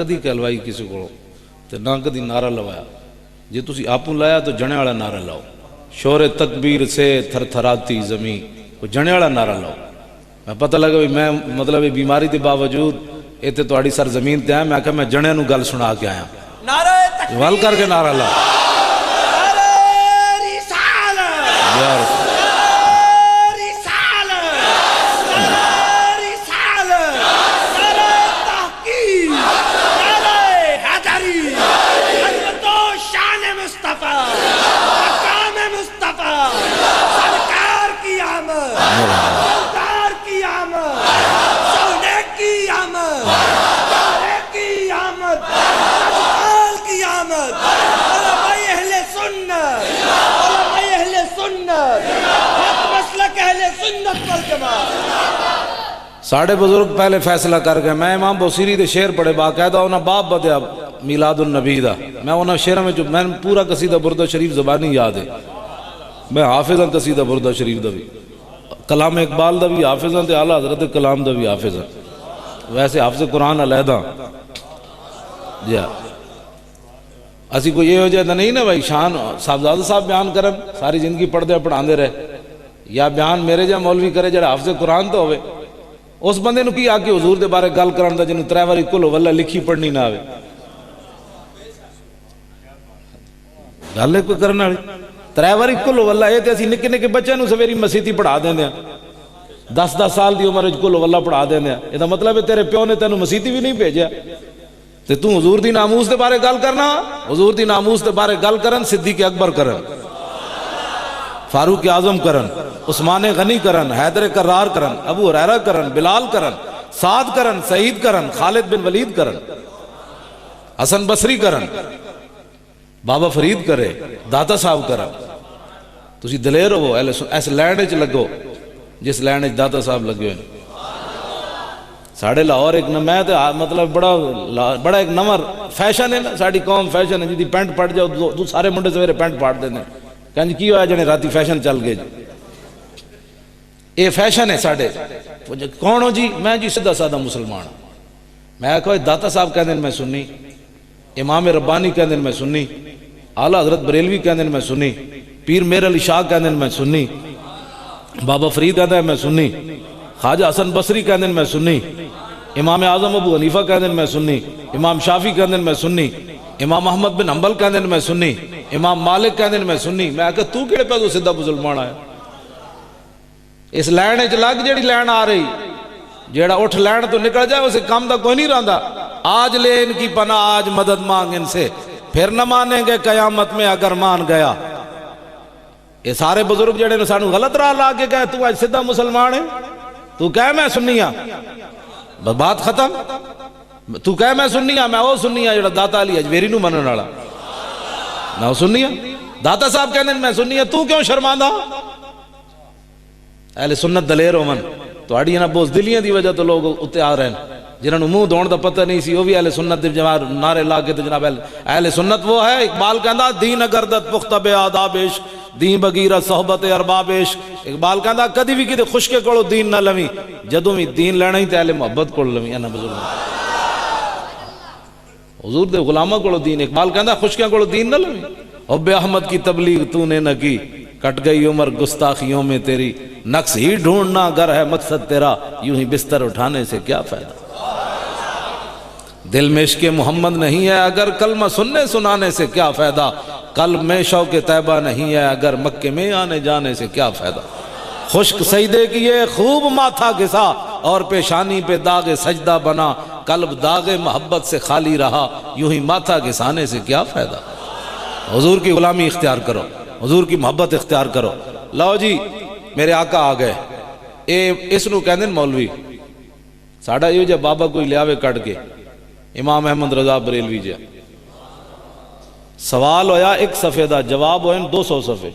کدی کہلوائی کسی کو تے نہ کدی نعرہ لوایا. جی تسی آپوں لایا تو جنے والا نعرہ لاؤ. شور تکبیر سے تھر تھراتی زمین وہ جنے والا نعرہ لاؤ. میں پتہ لگا بھی میں مطلب بیماری کے باوجود اتنے تہاڈی سر زمین تے آیا. میں آخیا میں جنے نو گل سنا کے آیا. نعرہ تکبیر، ول کر کے نعرہ لا. نعرہ رسالت، یا رسول ساڑھے بزرگ پہلے فیصلہ کر گئے. میں امام بوسیری دے شعر پڑھے باقاعدہ انہاں باپ بدیا میلاد النبی دا. میں انہاں شعروں میں میں پورا قصیدہ بردہ شریف زبانی یاد ہے. میں حافظ ہاں قصیدہ بردہ شریف دا بھی, کلام اقبال دا بھی حافظ ہاں تے اعلیٰ حضرت کلام دا بھی حافظ ہاں. ویسے حافظ قرآن علیحدہ جی ہاں. اسی کوئی یہ ہو جائے نہیں نا بھائی شان صاحبزادہ صاحب بیان کرن ساری زندگی پڑھتے پڑھاندے رہے, یا بیان میرے جا مولوی کرے جڑا حافظ قرآن تو ہوئے. اس بندے نو کی آکے حضور دے بارے گل کرن دا جنوں 3 واری کل واللہ لکھی پڑھنی نہ آوے. گل ہے کوئی کرنا والی 3 واری کل واللہ. یہ تے اسی نکے نکے بچے نو سویری مسیتی پڑھا دیندے ہیں, 10 سال دی عمر وچ کل واللہ پڑھا دیندے ہیں. یہ دا مطلب ہے تیرے پیو نے تینوں مسیتی بھی نہیں بھیجیا تے تو حضور دی ناموس دے بارے گل کرنا. حضور دی ناموس دے بارے گل کرن صدیق اکبر کرن, فاروق اعظم کرن, عثمان غنی کرن, حیدر کرار کرن, ابو ہریرہ کرن, بلال کرن, سعد کرن, سعید کرن, خالد بن ولید کرن, حسن بصری کرن, بابا فرید کرے, داتا صاحب کرن. تسی دلیر ہو ایس لینڈ وچ لگو جس لینڈ وچ داتا صاحب لگے ہوئے. ساڑھے لاہور ایک میں تے مطلب بڑا ایک نمر فیشن ہے نا, ساڑھی قوم فیشن ہے جی پینٹ پڑ جاؤ تو سارے منڈے سویرے پینٹ پاڑ دینے. کہنے کی ہوا جنے راتی فیشن چل گئے جی, اے فیشن ہے ساڑھے. کون ہو جی؟ میں جی سدھا سادہ مسلمان. میں کہا داتا صاحب کہنے میں سنی, امام ربانی کہنے میں سنی, اعلیٰ حضرت بریلوی کہنے میں سنی, پیر میر علی شاہ کہنے میں سنی, بابا فرید کہنے میں سنی, خواجہ حسن بصری کہنے میں سنی, امام اعظم ابو حنیفہ کہنے میں سنی, امام شافعی کہنے میں سنی, امام احمد بن حنبل کہنے میں سنی, امام مالک کہنے میں سنی. میں کہا تو کیڑے پہ تو سدھا مسلمان آیا؟ اس لین وچ لگ جیڑی لین آ رہی, جیڑا اٹھ لین تو نکل جائے اسے کام دا کوئی نہیں رہندا. آج لے ان کی پناہ, آج مدد مانگ ان سے, پھر نہ مانیں گے قیامت میں اگر مان گیا. یہ سارے بزرگ جڑے نے سانو غلط راہ لا کے کہے تو آج سدھا مسلمان ہے, تو کہے میں سنی ہاں, بات ختم. تو کہے میں سنی ہاں, میں وہ سنی ہاں جڑا داتا علی اجمیری نو منن والا نہ وہ سنی ہاں. داتا صاحب کہنے میں سنی ہاں, تو کیوں شرماندہ؟ اہل سنت دلیر ہو من تو آڑی نا بوز دلیاں دی وجہ تو لوگ اتے آ رہے ہیں جنہوں منہ دون دا پتہ نہیں سی, وہ بھی اہل سنت دی جماعت نعرے لا کے تو جناب اہل سنت وہ ہے. اقبال کہندا دین گردت پختہ بے آداب عشق, دین بگیرہ صحبت ارباب عشق. اقبال کہندا کدی بھی کدے خشکے کولو دین نہ لویں, جدوں بھی دین لینا ہی تے اہل محبت کول لویں. انا بزرگ حضور دے غلامہ کولو دین. اقبال کہندا خشکیاں کولو دین نہ لویں. حب احمد کی تبلیغ تو نے نہ کی, کٹ گئی عمر گستاخیوں میں تیری, نقص ہی ڈھونڈنا گر ہے مقصد تیرا, یوں ہی بستر اٹھانے سے کیا فائدہ. دل میں عشق محمد نہیں ہے اگر کلمہ سننے سنانے سے کیا فائدہ, قلب میں شوق طیبہ نہیں ہے اگر مکے میں آنے جانے سے کیا فائدہ. خشک سجدے کیے خوب ماتھا گھسا اور پیشانی پہ داغ سجدہ بنا, قلب داغ محبت سے خالی رہا, یوں ہی ماتھا گھسانے سے کیا فائدہ. حضور کی غلامی اختیار کرو, حضور کی محبت اختیار کرو. لو جی میرے آقا آ گئے. اس نو کہندے مولوی ساڑھا یہ جب بابا کوئی لیاوے کٹ کے امام احمد رضا بریلوی جا سوال ہویا 1 صفحے دا, جواب ہوئے 200 صفحے.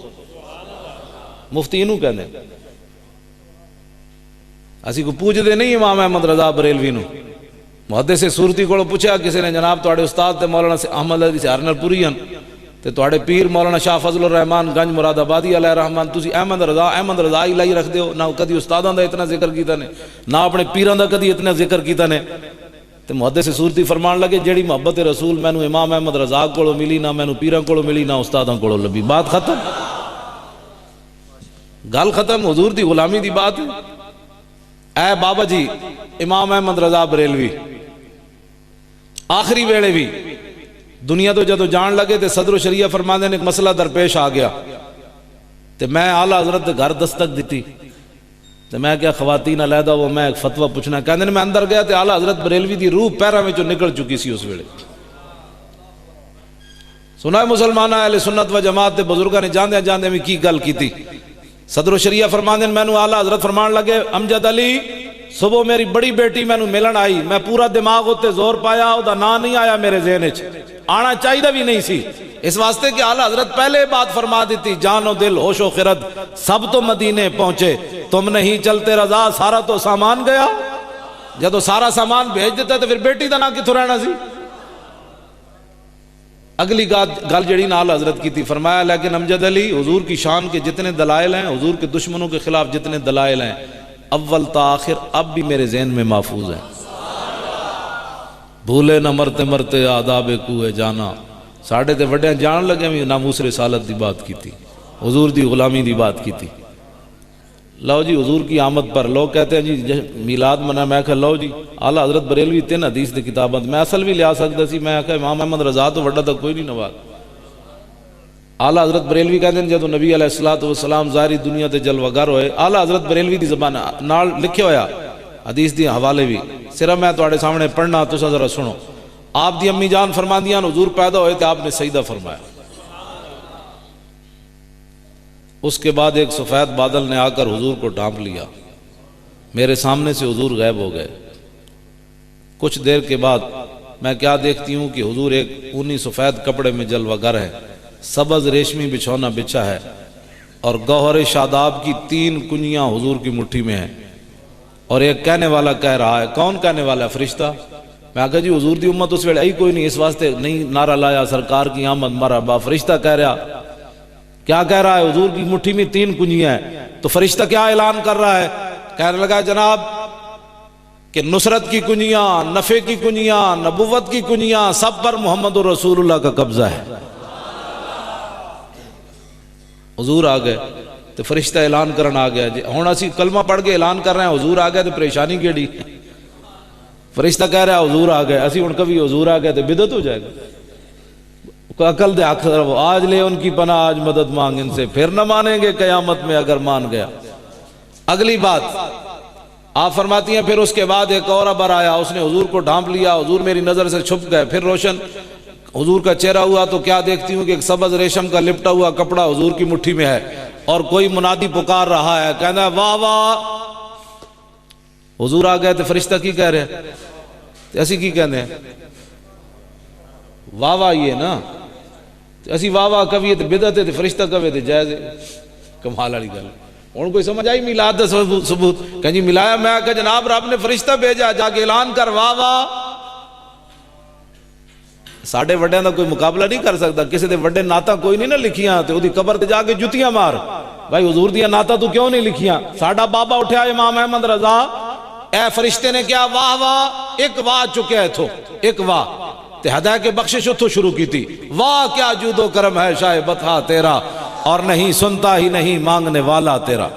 مفتی انہوں کہنے اسی کو پوچھ دے نہیں امام احمد رضا بریلوی نو. محدث صورتی کو پوچھا کسی نے جناب توڑے استاد تے مولانا احمد علی سے ہرنر پوری ہیں تے توڑے پیر مولانا شاہ فضل الرحمن گنج مراد آبادی علیہ الرحمن, تسی احمد رضا ہی لائی رکھ دیو. نہ کدی استاداں دا اتنا ذکر کیتا نے, نہ اپنے پیراں دا کدی اتنا ذکر کیتا نے. تو محدث صورتی فرمان لگے جیڑی محبت رسول مینو امام احمد رضا کو ملی نہ مینو پیراں کو ملی نہ استاداں کو لبھی. بات ختم، گل ختم، حضور دی غلامی دی بات ہے. اے بابا جی امام احمد رضا بریلوی آخری ویلے بھی دنیا تو جدو جان لگے تے صدر و شریعہ فرماندے نے ایک مسئلہ درپیش آ گیا تے میں اعلیٰ حضرت گھر دستک دیتی تے میں کیا خواتین علیحدہ وہ میں ایک فتوہ پوچھنا کہندے نے میں اندر گیا تے اعلیٰ حضرت بریلوی دی روح پیراں وچوں نکل چکی سی اس ویلے. سنا ہے مسلمانہ اہل سنت و جماعت تے بزرگاں نے جاندے جاندے میں کی گل کیتی. صدر و شریعہ فرماندے مینوں اعلیٰ حضرت فرمان لگے امجد علی صبح میری بڑی بیٹی مینوں ملن آئی، میں پورا دماغ ہوتے زور پایا، او دا نام نہیں آیا میرے ذہن وچ، آنا چاہیے بھی نہیں سی، اس واسطے کہ اعلیٰ حضرت پہلے بات فرما دیتی جان و دل ہوش و خرد سب تو مدینے پہنچے، تم نہیں چلتے رضا سارا تو سامان گیا. جدو سارا سامان بھیج دیتا تو پھر بیٹی دا نام کتھوں رہنا سی. اگلی گل جڑی نال حضرت کی تھی فرمایا لیکن امجد علی حضور کی شان کے جتنے دلائل ہیں، حضور کے دشمنوں کے خلاف جتنے دلائل ہیں، اول تا آخر اب بھی میرے ذہن میں محفوظ ہیں. بھولے نہ مرتے مرتے آداب کوئے جانا، ساڑھے تے وڈے جان لگے میں ناموس رسالت دی بات کی تھی، حضور دی غلامی دی بات کی تھی. لو جی حضور کی آمد پر لوگ کہتے ہیں جی میلاد منا، میں کہا لو جی اعلیٰ حضرت بریلوی 3 حدیث دی کتابت میں اصل بھی لیا سکتا سی، میں کہا امام احمد رضا تو وڈا تک کوئی نہیں نواز. اعلیٰ حضرت بریلوی کہتے ہیں جدو نبی علیہ السلام ظاہری دنیا تے جلوگر ہوئے، اعلیٰ حضرت بریلوی دی زبان نال لکھے ہویا حدیث دی حوالے بھی صرف میں تواڈے سامنے پڑھنا تساں ذرا سنو. آپ دی امی جان فرماندیاں حضور پیدا ہوئے تے آپ نے سجدہ فرمایا. اس کے بعد ایک سفید بادل نے آ کر حضور کو ڈھانپ لیا، میرے سامنے سے حضور غائب ہو گئے. کچھ دیر کے بعد میں کیا دیکھتی ہوں کہ حضور ایک اونی سفید کپڑے میں جلوہ گر ہے، سبز ریشمی بچھونا بچھا ہے اور گوہر شاداب کی 3 کنیاں حضور کی مٹھی میں ہیں، اور ایک کہنے والا کہہ رہا ہے. کون کہنے والا ہے؟ فرشتہ. میں کہا جی حضور دی امت اس ویلے آئی کوئی نہیں، اس واسطے نہیں نعرہ لایا سرکار کی آمد مرحبا. فرشتہ کہہ رہا، کیا کہہ رہا ہے؟ حضور کی مٹھی میں 3 کنیاں ہیں. تو فرشتہ کیا اعلان کر رہا ہے؟ کہنے لگا جناب کہ نصرت کی کنیاں، نفع کی کنیاں، نبوت کی کنیاں سب پر محمد رسول اللہ کا قبضہ ہے. حضور آ گئے تو فرشتہ اعلان کرنا آ گیا جی ہوں اسی کلمہ پڑھ کے اعلان کر رہے ہیں حضور آ گئے تو پریشانی کیڑی. فرشتہ کہہ رہا ہے حضور آ گئے، اسی ہوں کبھی حضور آ گئے تو بدعت ہو جائے گا. عقل دے اکثر آج لے ان کی پناہ آج مدد مانگ ان سے، پھر نہ مانیں گے قیامت میں اگر مان گیا. اگلی بات آپ فرماتی ہیں پھر اس کے بعد ایک اور ابر آیا، اس نے حضور کو ڈھانپ لیا، حضور میری نظر سے چھپ گئے. پھر روشن حضور کا چہرہ ہوا تو کیا دیکھتی ہوں کہ ایک سبز ریشم کا لپٹا ہوا کپڑا حضور کی مٹھی میں ہے اور کوئی منادی پکار رہا ہے، کہنا ہے واہ واہ. حضور آ گئے تو فرشتہ کی کہہ رہے ہیں؟ ایسی کی کہنے ہیں واہ واہ یہ نا اسی واہ واہ کبھی تو بدعت ہے، فرشتہ کبھی تو جائز ہے. کمال والی گل. اور کوئی سمجھ آئی میلاد دا ثبوت؟ کہ جی ملایا، میں کہ جناب رب نے فرشتہ بھیجا جا کے اعلان کر واہ واہ. ساڑھے وڈیاں دا کوئی مقابلہ نہیں کر سکتا، کسی دے وڈے نعتاں کوئی نہیں نہ لکھیاں تے دی قبر تے جا کے جتیاں مار. بھائی حضور دیا نعتاں تو کیوں نہیں لکھیاں؟ ساڑھا بابا اٹھیا امام احمد رضا، اے فرشتے نے کیا واہ واہ، ایک واہ چکے ہے تھو، ایک واہ تے ہدایت کے بخشش اتھو شروع کی تھی. واہ کیا جود و کرم ہے شاہ بطحا تیرا، اور نہیں سنتا ہی نہیں مانگنے والا تیرا.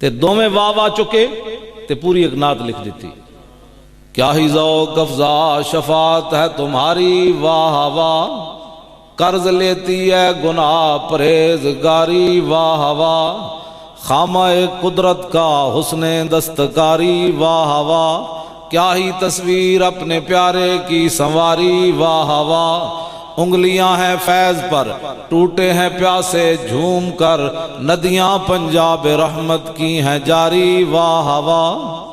تے دو میں واہ واہ چکے تے پوری ایک نعت لکھ دیتی. کیا ہی ذوق افزا شفاعت ہے تمہاری واہ واہ، قرض لیتی ہے گناہ پرہیزگاری واہ واہ، خامہ قدرت کا حسن دستکاری واہ واہ، کیا ہی تصویر اپنے پیارے کی سنواری واہ واہ. انگلیاں ہیں فیض پر ٹوٹے ہیں پیاسے جھوم کر، ندیاں پنجاب رحمت کی ہیں جاری واہ واہ.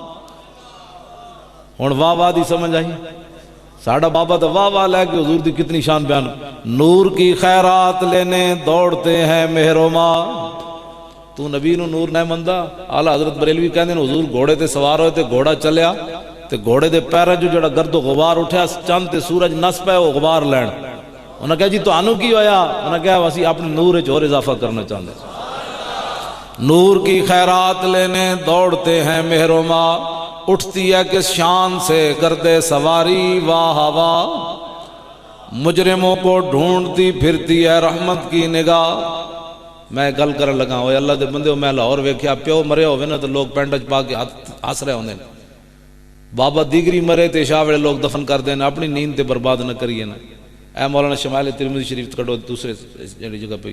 ہوں واہ واہ دی سمجھ آئی؟ ساڑھا بابا تو واہ واہ لے کے حضور دی کتنی شان بیان. نور کی خیرات لینے دوڑتے ہیں مہروما، تو نبی نو نور نہ مندہ. اعلیٰ حضرت بریلوی کہندے ہیں حضور گھوڑے تے سوار ہوئے تے گھوڑا چلیا تے گھوڑے دے پیرا جو جڑا گرد و غبار اٹھیا، چند تے سورج نس پہ وہ غبار لین. انہوں نے کہا جی تو آنو کی ہویا؟ انہوں نے کہا وسی اپنے نور وچ اور اضافہ کرنا چاہتے. نور کی خیرات لینے دوڑتے ہیں مہروما، اٹھتی ہے کس شان سے گردے سواری واہ ہوا، مجرموں کو ڈھونڈتی پھرتی ہے رحمت کی نگاہ۔ میں گل کرن لگا ہوئے اللہ دے بندے میں لاہور ویکھیا پیو مرے ہوئے نا تو لوگ پینڈج پا کے ہس رہے ہوندے، بابا دیگری مرے تے عشاء ویلے لوگ دفن کر دین، اپنی نیند تے برباد نہ کریے نا۔ اے مولانا شمائل ترمذی شریف کڈو دوسرے جڑی جگہ پہ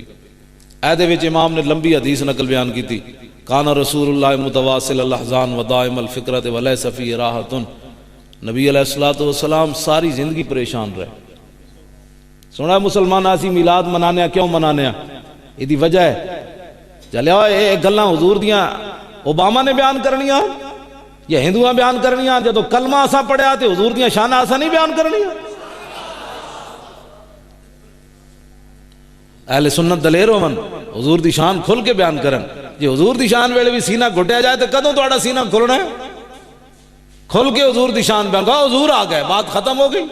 اے دے وچ امام نے لمبی حدیث نقل بیان کی تھی، کان رسول اللہ متواصل الاحزان ودائم الفکرۃ ولیس فی راحۃ، نبی علیہ الصلوۃ والسلام ساری زندگی پریشان رہے۔ سنا مسلمان اسی میلاد منانے کیوں منانے یہ وجہ ہے چلیا یہ گلاں حضور دیاں اوباما نے بیان کرنیاں یا ہندوواں بیان کرنیاں، جدو کلمہ اساں پڑھیا تے حضور دیاں شاناں اساں نہیں بیان کرنیاں۔ اہل سنت دلیر ہون حضور دی شان کھل کے بیان کرن، جی حضور دی شان ویلے بھی سینہ گھٹیا جائے تو کدوں تہاڈا سینہ کھلنا ہے؟ کھل کے حضور دی شان بیان کہا حضور آ گئے، بات ختم ہو گئی۔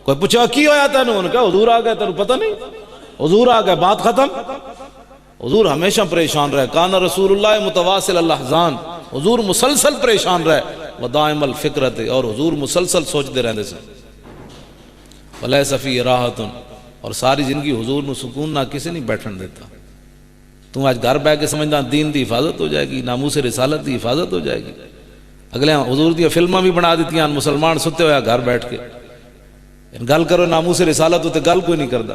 کوئی پوچھا کی ہویا تینوں؟ انہوں نے کہا حضور آ گئے، تینوں پتہ نہیں؟ حضور آ گئے، بات ختم۔ حضور ہمیشہ پریشان رہے، کان رسول اللہ متواصل الاحزان، حضور مسلسل پریشان رہے، ودائم الفکرت، اور حضور مسلسل سوچتے رہتے سے، ولیس فی راحۃ، اور ساری زندگی حضور نو سکون نہ کسی نہیں بیٹھن دیتا۔ تم آج گھر بیٹھ کے سمجھدا دین دی حفاظت ہو جائے گی، ناموس رسالت دی حفاظت ہو جائے گی۔ اگلے حضور دی فلماں بھی بنا دیتیاں، مسلمان ستے ہویا گھر بیٹھ کے گل کرو ناموس رسالت تے گل کوئی نہیں کردا۔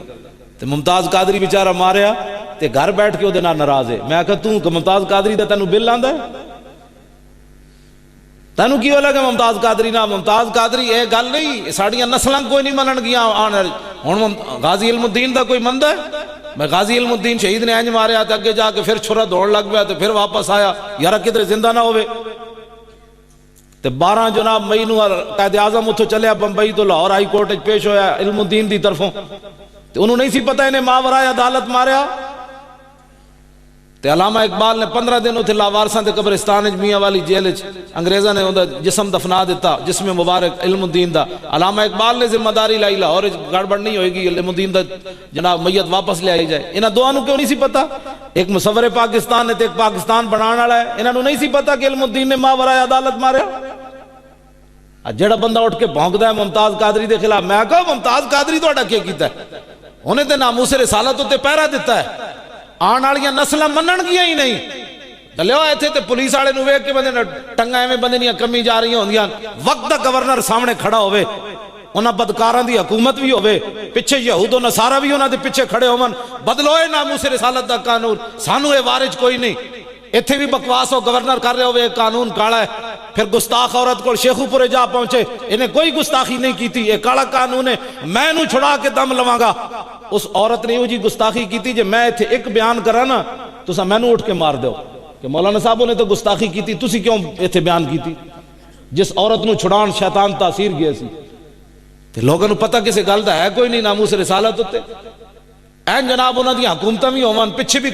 تے ممتاز قادری بیچارہ ماریا تے گھر بیٹھ کے او دے نال ناراض ہے۔ میں کہا تو ممتاز قادری دا تینوں بل آندا ہے؟ تینوں کی لگا ممتاز قادری نہ ممتاز قادری اے گل نہیں، ساڈیاں نسلاں کوئی نہیں منن گیاں۔ ہن غازی علم الدین دا کوئی مندا ہے؟ میں غازی علم الدین شہید نے انج ماریا تے اگے جا کے پھر چھرا دوڑ لگ پیا تے پھر واپس آیا، یار کدھر زندہ نہ ہوئے۔ تے 12 جناب مئی نو قائد اعظم اتھوں چلیا بمبئی تو لاہور ہائی کورٹ وچ پیش ہویا علم الدین دی طرفوں، تے انہوں نہیں سی پتہ انہیں ماورائے عدالت ماریا۔ تے علامہ اقبال نے 15 دن اتھے لاوارساں دے قبرستان وچ میاں والی جیل وچ انگریزاں نے اوندا جسم دفنا دیتا، جسم مبارک علم الدین دا۔ علامہ اقبال نے ذمہ داری لائی لاہور وچ گڑبڑ نہیں ہوئے گی، علم الدین دا جناب میت واپس لے آئی جائے۔ انہاں دوواں نوں کیوں نہیں سی پتہ؟ ایک مصور پاکستان ہے تے ایک پاکستان بنان والا ہے، انہاں نوں نہیں سی پتہ کہ علم الدین نے ماورائے عدالت ماریا؟ جڑا بندہ اٹھ کے بھونکدا ہے ممتاز قادری دے خلاف، میں کہا ممتاز قادری تہاڈا کی کیتا ہے؟ انہیں تے ناموس رسالت تے پہرا دیتا ہے، آن والیاں نسلاں منن گیاں ہی نہیں۔ چلو ایتھے تے پولیس والے نوں ویکھ کے بندے ٹنگاں ایویں بندے دیاں کمی جا رہی ہوندیاں، وقت دا گورنر سامنے کھڑا ہوئے، انہاں بدکاراں دی حکومت بھی ہوئے، پیچھے یہود و نصارہ بھی انہاں دے پیچھے کھڑے ہون، بدلو اے ناموس رسالت دا قانون، سانو اے وارج کوئی نہیں۔ ایتھے بھی بکواس ہو، گورنر کر رہے ہوئے قانون کالا ہے، پھر گستاخ عورت کو شیخو پورے جا پہنچے، انہیں کوئی گستاخی نہیں کی تھی، یہ کالا قانون ہے، میں نو چھڑا کے دم لواں گا۔ اس عورت نے جی گستاخی کی تھی، جے میں ایتھے ایک بیان کرا نا تو سا میں نو اٹھ کے مار دیو کہ مولانا صاحبوں نے تو گستاخی کی تھی، تسی کیوں ایتھے بیان کی تھی؟ جس عورت نو چھڑان شیطان تاثیر گیا سی، تے لوگوں نو پتہ کسے گل دا ہے کوئی نہیں، ناموس رسالت ہوتے این جناب انہاں دی حکومتاں بھی ہون، پیچھے بھی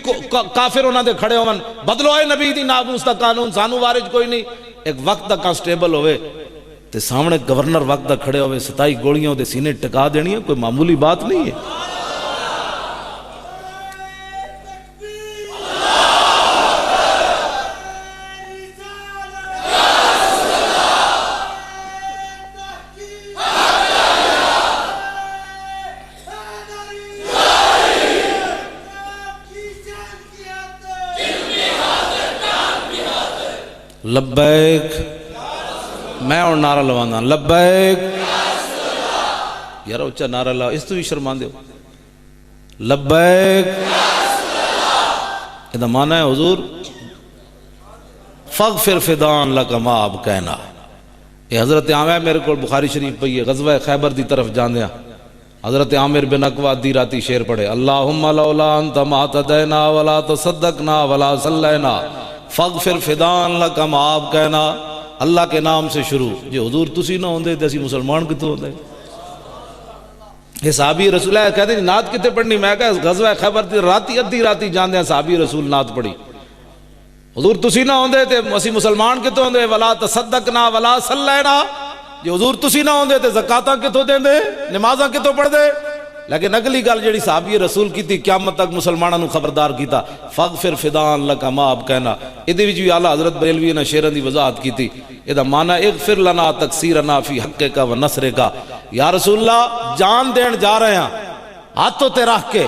کافر انہاں دے کھڑے ہون، بدلو اے نبی دی ناموس دا قانون، سانو وارج کوئی نہیں۔ ایک وقت دا کانسٹیبل ہوئے تے سامنے گورنر وقت دا کھڑے ہوئے، 27 گولیاں دے سینے ٹکا دینی ہے، کوئی معمولی بات نہیں ہے۔ لبیک، میں اور نعرہ لوانا لبیک، یار اچھا نعرہ لوا، اس تو بھی شرمان دیو، لبیک۔ یہ معنی ہے حضور فغفر فدان لکا ما اب کہنا۔ یہ حضرت عامر میرے کو بخاری شریف پہ یہ غزوہ خیبر دی طرف جان دیا، حضرت عامر بن اقوا دی راتی شعر پڑھے، اللہم لولا انت ما تدینا ولا تصدقنا ولا صلینا فغفر فدان لکا ما اب کہنا۔ اللہ کے نام سے شروع، جی حضور تسی نہ ہوندے تے اسی مسلمان کتوں ہوندے؟ یہ صحابی رسول اللہ کہتے ہیں نعت کتے پڑھنی؟ میں کہا غزوہ خیبر دی راتی ادھی راتی جان دیا صحابی رسول نعت پڑھی، حضور تسی نہ ہوندے تے اسی مسلمان کتوں ہوندے؟ ولا تصدقنا ولا صلینا، جی حضور تسی نہ ہوندے تے زکاتاں کتوں دیندے، نمازاں کتوں پڑھ دے؟ لیکن اگلی گل جڑی صحابی رسول کی تھی قیامت تک مسلمانوں خبردار کیتا فغفر فدان لک ما اب کہنا ادے وچ بھی اعلی حضرت بریلوی نے شیراں دی وضاحت کی تھی ادا معنی اغفر لنا تقصیرنا فی حقک و نصرک یا رسول اللہ جان دین جا رہے ہیں ہاتھوں تے رکھ کے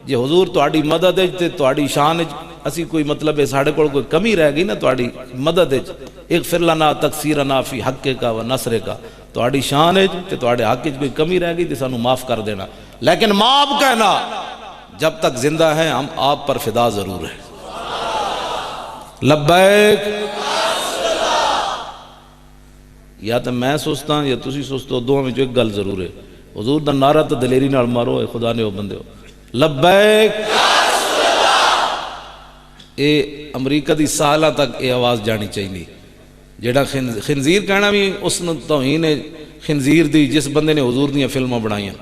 جی حضور تہاڈی مدد وچ تے تہاڈی شان وچ اسی کوئی مطلب ہے ساڈے کول کوئی کمی رہ گئی نا تہاڈی مدد وچ اغفر لنا تقصیرنا فی حقک و نصرک تہاڈی شان وچ تے تہاڈے حق وچ کوئی کمی رہ گئی تے سانو معاف کر دینا لیکن معاف کہنا جب تک زندہ ہیں ہم آپ پر فدا ضرور ہیں لبیک یا تو میں سوچتا ہوں یا تسی سوچتے ہو دونوں میں جو ایک گل ضرور ہے حضور دا نعرہ تو دلیری نال مارو اے خدا نے ہو بندے ہو لبیک اے امریکہ دی ساحلہ تک اے آواز جانی چاہیے جیڑا خنزیر کہنا بھی اس نے توہین خنزیر دی جس بندے نے حضور دیاں فلمیں بنائیاں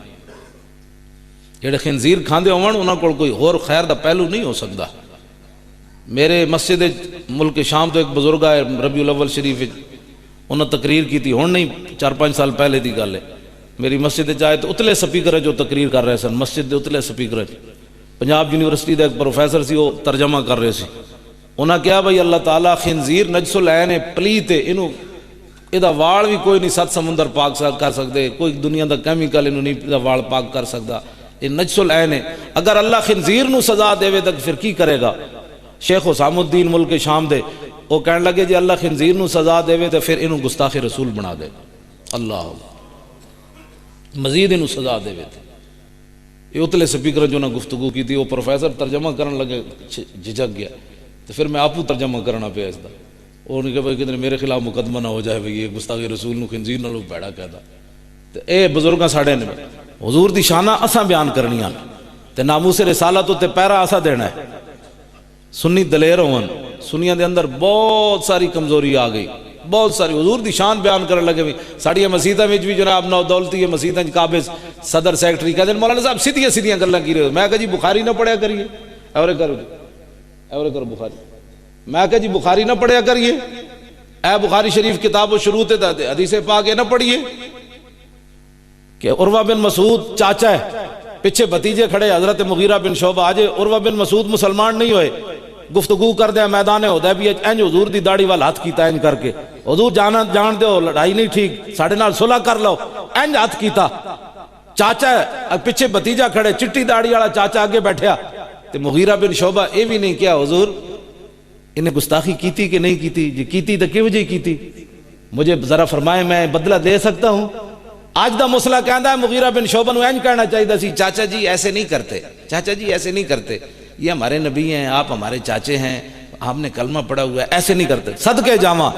جیڑے خنزیر کھاندے ہون انہاں کول کوئی اور خیر دا پہلو نہیں ہو سکتا میرے مسجد ملک شام تو ایک بزرگ آئے ربیع الاول شریف انہوں نے تقریر کی تھی ہون نہیں 4-5 سال پہلے دی گل ہے میری مسجد جائے تو اتلے سپیکر ہے جو تقریر کر رہے سن مسجد دے اتلے سپیکر ہے پنجاب یونیورسٹی دا ایک پروفیسر سی وہ ترجمہ کر رہے سی انہاں کیا بھائی اللہ تعالیٰ خنزیر نجس العین ہے پلیت ہے انہوں ادا وال بھی کوئی نہیں 7 سمندر پاک کر سکتے کوئی دنیا دا کیمیکل انہوں نہیں دا وال پاک کر سکتا یہ نجس العین ہے اگر اللہ خنزیر نو سزا دے تک پھر کی کرے گا شیخ حسام الدین ملک شام دے وہ کہنے لگے جی اللہ خنزیر نو سزا دے تو پھر انہوں گستاخ رسول بنا دے اللہ مزید انہوں سزا دے تھے یہ اتلے سپیکر جو نہ گفتگو کی تھی وہ پروفیسر ترجمہ کرنے لگے جھجک گیا تو پھر میں آپ ترجمہ کرنا پیا اس دا وہ نہیں کہ بھائی کتنے میرے خلاف مقدمہ نہ ہو جائے بھائی یہ گستاخ رسول نو خنزیر نہ لوگ پیڑا کہتا تو اے بزرگاں ساڑھے نے حضور دی شانہ اساں بیان کرنیاں تے ناموس رسالت تے پیرا اساں دینا ہے سنی دلیر ہون سنیاں دے اندر بہت ساری کمزوری آ گئی بہت ساری حضور دی شان بیان کرنے لگے بھی ساڑھیاں مسیطہ میں بھی جناب نو دولتی ہے مسیطہ قابض صدر سیکٹری کہتے ہیں مولانا صاحب سیدھیاں سیدھیاں گلاں کی رہے ہو میں کہا جی بخاری نہ پڑھیا کریے کرو بخاری میں کہا جی بخاری نہ پڑھیا کریے اے بخاری شریف کتاب و شروط حدیث پاک نہ پڑھیے کہ عروہ بن مسعود چاچا ہے پیچھے بھتیجے کھڑے حضرت مغیرہ بن شعبہ آجے عروہ بن مسعود مسلمان نہیں ہوئے گفتگو کر دیا میدان حدیبیہ اینج حضور دی داڑھی وال ہاتھ کیتا اینج کر کے حضور جان دے ہو لڑائی نہیں ٹھیک ساڑھے نال صلح کر لو اینج ہاتھ کیتا چاچا ہے پیچھے بھتیجا کھڑے چٹی داڑھی والا چاچا آگے بیٹھیا تے مغیرہ بن شعبہ اے بھی نہیں کیا حضور انہیں گستاخی کیتی کہ نہیں کیتی جی کیتی تو کیوں جی کیتی مجھے ذرا فرمائے میں بدلہ دے سکتا ہوں آج دا مسئلہ کہندا ہے مغیرہ بن شعبہ نو اینج کہنا چاہیے سی چاچا جی ایسے نہیں کرتے چاچا جی ایسے نہیں کرتے یہ ہمارے نبی ہیں آپ ہمارے چاچے ہیں آپ نے کلمہ پڑھا ہوا ہے ایسے نہیں کرتے صدقے جاواں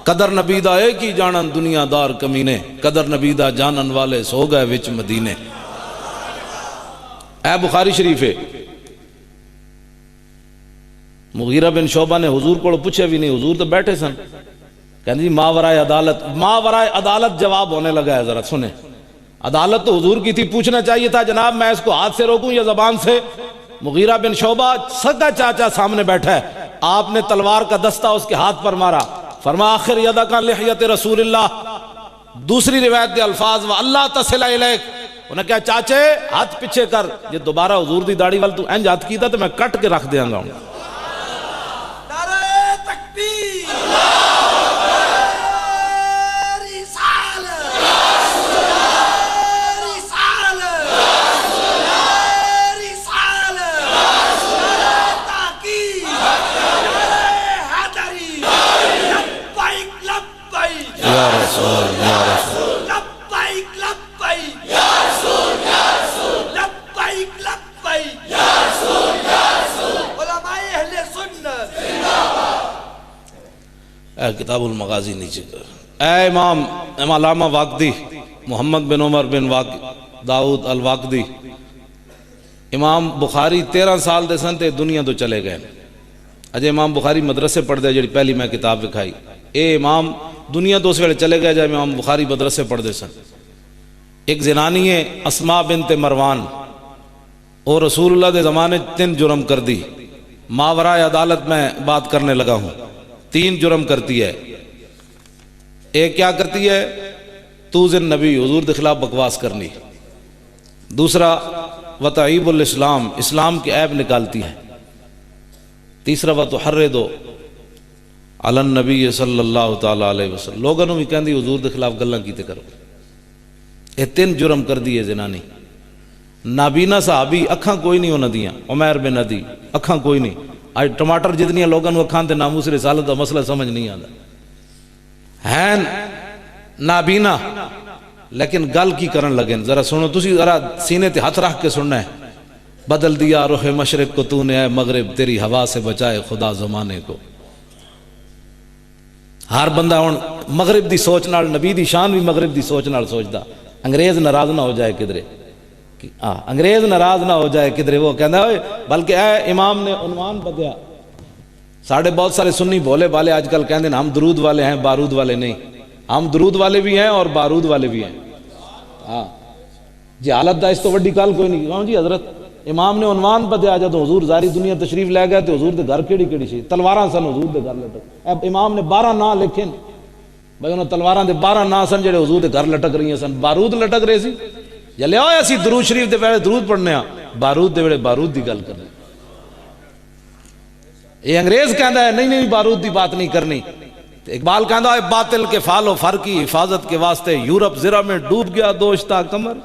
قدر نبی دا ایک ہی جانن دنیا دار کمینے قدر نبی دا جانن والے سو گئے وچ مدینے اے بخاری شریف ہے مغیرہ بن شعبہ نے حضور کو پوچھے بھی نہیں حضور تو بیٹھے سن کہنے جی ماورائے عدالت جواب ہونے لگا ہے ذرا سنیں عدالت تو حضور کی تھی پوچھنا چاہیے تھا جناب میں اس کو ہاتھ سے روکوں یا زبان سے مغیرہ بن شعبہ سگا چاچا سامنے بیٹھا ہے آپ نے تلوار کا دستہ اس کے ہاتھ پر مارا فرما آخر یدک لحیت رسول اللہ دوسری روایت دے الفاظ واللہ تصل الیک انہوں نے کہا چاچے ہاتھ پیچھے کر یہ دوبارہ حضور دی داڑھی وال تو اینج ہاتھ کیتا تو میں کٹ کے رکھ دیاں گا کتاب المغازی نیچے اے امام علامہ واقدی محمد بن عمر بن داؤد الواقدی امام بخاری 13 سال دے سن تے دنیا تو چلے گئے اجے امام بخاری مدرسے پڑھ دے جڑی پہلی میں کتاب لکھائی اے امام دنیا تو اس ویلے چلے گئے جب امام بخاری مدرسے پڑھ دے سن ایک زنانی ہے اسماء بنت مروان اور رسول اللہ دے زمانے 3 جرم کر دی ماورائے عدالت میں بات کرنے لگا ہوں 3 جرم کرتی ہے ایک کیا کرتی ہے توزن نبی حضور دے خلاف بکواس کرنی دوسرا وتعیب الاسلام، اسلام کے عیب نکالتی ہے۔ تیسرا وتحرض علی النبی صلی اللہ تعالی علیہ وسلم، لوگوں بھی کہندی حضور دے خلاف گلاں کیتے کرو۔ یہ تین جرم کر دیے زنانی۔ نابینا صحابی اکھاں کوئی نہیں انہاں دیاں، عمیر بن عدی اکھاں کوئی نہیں۔ آج ٹماٹر جتنیاں لوگوں نوں اکھاں تے ناموس رسالت دا مسئلہ سمجھ نہیں آندا، ہیں نابینا لیکن گل کی کرن لگے۔ ذرا سنو، تسی ذرا سینے تے ہاتھ رکھ کے سننا ہے۔ بدل دیا رخ مشرق کو تو نے، اے مغرب تیری ہوا سے بچائے خدا زمانے کو۔ ہر بندہ ہن مغرب دی سوچ نال، نبی دی شان بھی مغرب دی سوچ نال سوچدا۔ انگریز ناراض نہ ہو جائے کدھرے، انگریز ناراض نہ ہو جائے کدھرے، وہ کہندا ہے بلکہ اے امام نے عنوان بدیا۔ ساڑھے بہت سارے سنی بھولے والے آج کل کہندے ہم درود والے ہیں بارود والے نہیں، ہم درود والے بھی ہیں اور بارود والے بھی ہیں۔ ہاں جی، حالت دا اس تو وڈی گل کوئی نہیں۔ کہوں جی حضرت امام نے عنوان بدیا، جدوں حضور ظاہری دنیا تشریف لے گئے تو حضور دے گھر کیڑی کیڑی سی تلواراں سن حضور دے گھر لٹک۔ اب امام نے 12 نام لکھے بھائی، انہاں تلواراں دے 12 نام سن جڑے حضور دے گھر لٹک رہی سن، بارود لٹک رہے سی۔ جلے آئے اسی درود شریف دے ویلے درود پڑھنے ہاں، بارود دے ویلے بارود دی گل کرنے۔ یہ انگریز کہندا ہے نہیں نہیں بارود دی بات نہیں کرنی۔ اقبال کہندا ہے باطل کے فال و فر کی حفاظت کے واسطے یورپ زرہ میں ڈوب گیا دوشتا کمر۔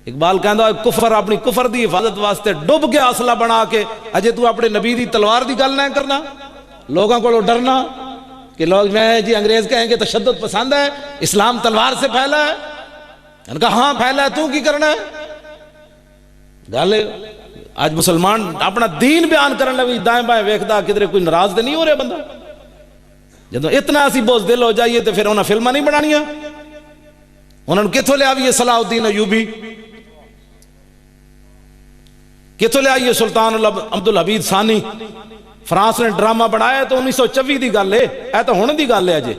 اقبال کہندا ہے کفر اپنی کفر دی حفاظت واسطے ڈوب گیا اسلحہ بنا کے، اجے تو اپنے نبی دی تلوار دی گل نہ کرنا، لوگوں کو ڈرنا کہ لوگ میں جی انگریز کہیں کہ تشدد پسند ہے، اسلام تلوار سے پھیلا ہے۔ ان کا ہاں پھیلا ہے، تو کی کرنا ہے؟ گل آج مسلمان اپنا دین بیان کرنے لگی، دائیں بائیں ویکھدا کدھر کوئی ناراض تے نہیں ہو رہا بندہ؟ جدوں اتنا اسی بوز دل ہو جائیے تو پھر انہاں فلماں نہیں بنانیاں۔ انہوں نے کتھوں لے آئیے صلاح الدین ایوبی، کتھوں لے آئیے سلطان عبدالحمید ثانی؟ فرانس نے ڈرامہ بنایا تو 1924 دی گل ہے، اے تو ہن دی گل ہے اجے۔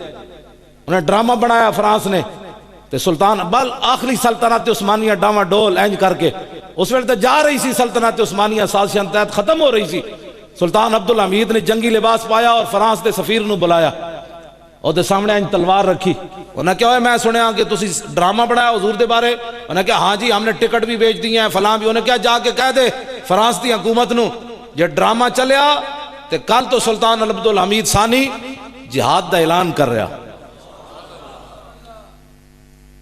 انہیں ڈرامہ بنایا فرانس نے تے سلطان بل آخری سلطنت عثمانیہ ڈاما ڈول اینج کر کے، اس وقت تو جا رہی سی سلطنت عثمانیہ سازشاں تحت ختم ہو رہی سی۔ سلطان عبدالحمید نے جنگی لباس پایا اور فرانس دے سفیر نو بلایا، اور دے سامنے اینج تلوار رکھی۔ انہوں نے کہا میں سنیا کہ تسی ڈرامہ بنایا حضور دے بارے؟ انہوں نے کہا ہاں جی ہم نے ٹکٹ بھی بیچ دی ہیں فلاں بھی۔ انہوں نے کہا جا کے کہہ دے فرانس دی حکومت نو جے ڈرامہ چلیا تے کل تو سلطان عبدالحمید ثانی جہاد دا اعلان کر رہا۔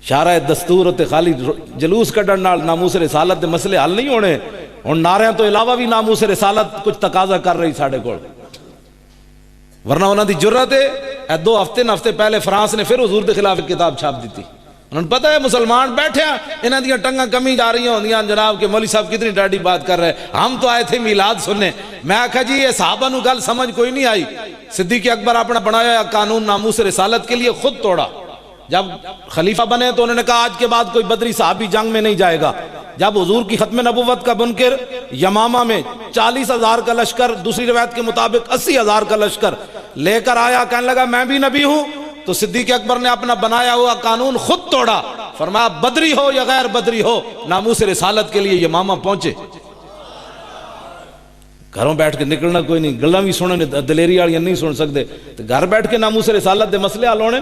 شارع دستور تے خالی جلوس کڈن نال ناموس رسالت دے مسئلے حل نہیں ہونے، ہن نعریاں تو علاوہ بھی ناموس رسالت کچھ تقاضا کر رہی ساڈے کول، ورنہ انہاں دی جرت ہے۔ اے 2 ہفتے پہلے فرانس نے پھر حضور دے خلاف ایک کتاب چھاپ دیتی۔ انہوں نے پتہ ہے مسلمان بیٹھے ہیں انہاں دیاں ٹنگاں کمی جا رہی ہوندیاں جناب کہ مولوی صاحب کتنی ڈاڈی بات کر رہے، ہم تو آئے تھے میلاد سننے۔ میں آکھا جی یہ صحابہ نو گل سمجھ کوئی نہیں آئی۔ صدیق اکبر اپنا بنایا قانون ناموس رسالت کے لیے خود توڑا۔ جب خلیفہ بنے تو انہوں نے کہا آج کے بعد کوئی بدری صحابی جنگ میں نہیں جائے گا۔ جب حضور کی ختم نبوت کا منکر یمامہ میں 40,000 کا لشکر، دوسری روایت کے مطابق 80,000 کا لشکر لے کر آیا، کہنے لگا میں بھی نبی ہوں، تو صدیق اکبر نے اپنا بنایا ہوا قانون خود توڑا، فرمایا بدری ہو یا غیر بدری ہو ناموس رسالت کے لیے یمامہ پہنچے۔ گھروں بیٹھ کے نکلنا کوئی نہیں، گلاں بھی سننے دلیری والیاں نہیں سن سکتے، تو گھر بیٹھ کے ناموس رسالت دے مسئلے حل ہونے۔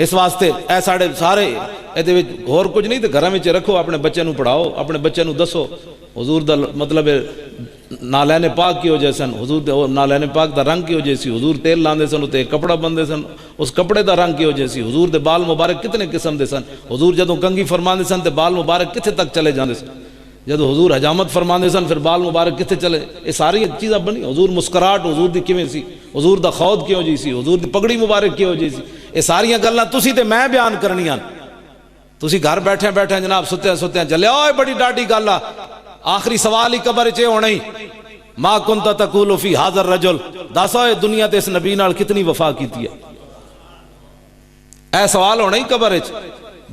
اس واسطے اے ساڑے سارے ایدے وچ اور کچھ نہیں، تو گھراں وچ رکھو، اپنے بچے نو پڑھاؤ، اپنے بچے نو دسو حضور دا مطلب نالین پاک کی وجہ سن، حضور دے نالین پاک دا رنگ کی وجہ سی، حضور تیل لاندے سن تے کپڑا بندے سن، اس کپڑے دا رنگ کی وجہ سی، حضور دے بال مبارک کتنے قسم دے سن، حضور جدوں کنگھی فرماندے سن تے بال مبارک کتنے تک چلے جاندے سن، جدوں حضور حجامت فرماندے سن پھر بال مبارک کتنے چلے، یہ ساری چیزاں بنی۔ حضور مسکراہٹ حضور دی کیویں سی، حضور دا خود کیوں جی سی، حضور دی پگڑی مبارک کیوں جی سی، یہ ساریاں گلاں تسی تے میں بیان کرنیاں۔ تسی گھر بیٹھے بیٹھے جناب ستیاں چلے اوئے بڑی ڈاڈی گل آ، آخری سوال ہی قبر چ ہونا ہی ما کنت تقول فی ھذا الرجل، دس اوئے دنیا تے اس نبی نال کتنی وفا کیتی ہے، اے سوال ہونا ہی قبر چ۔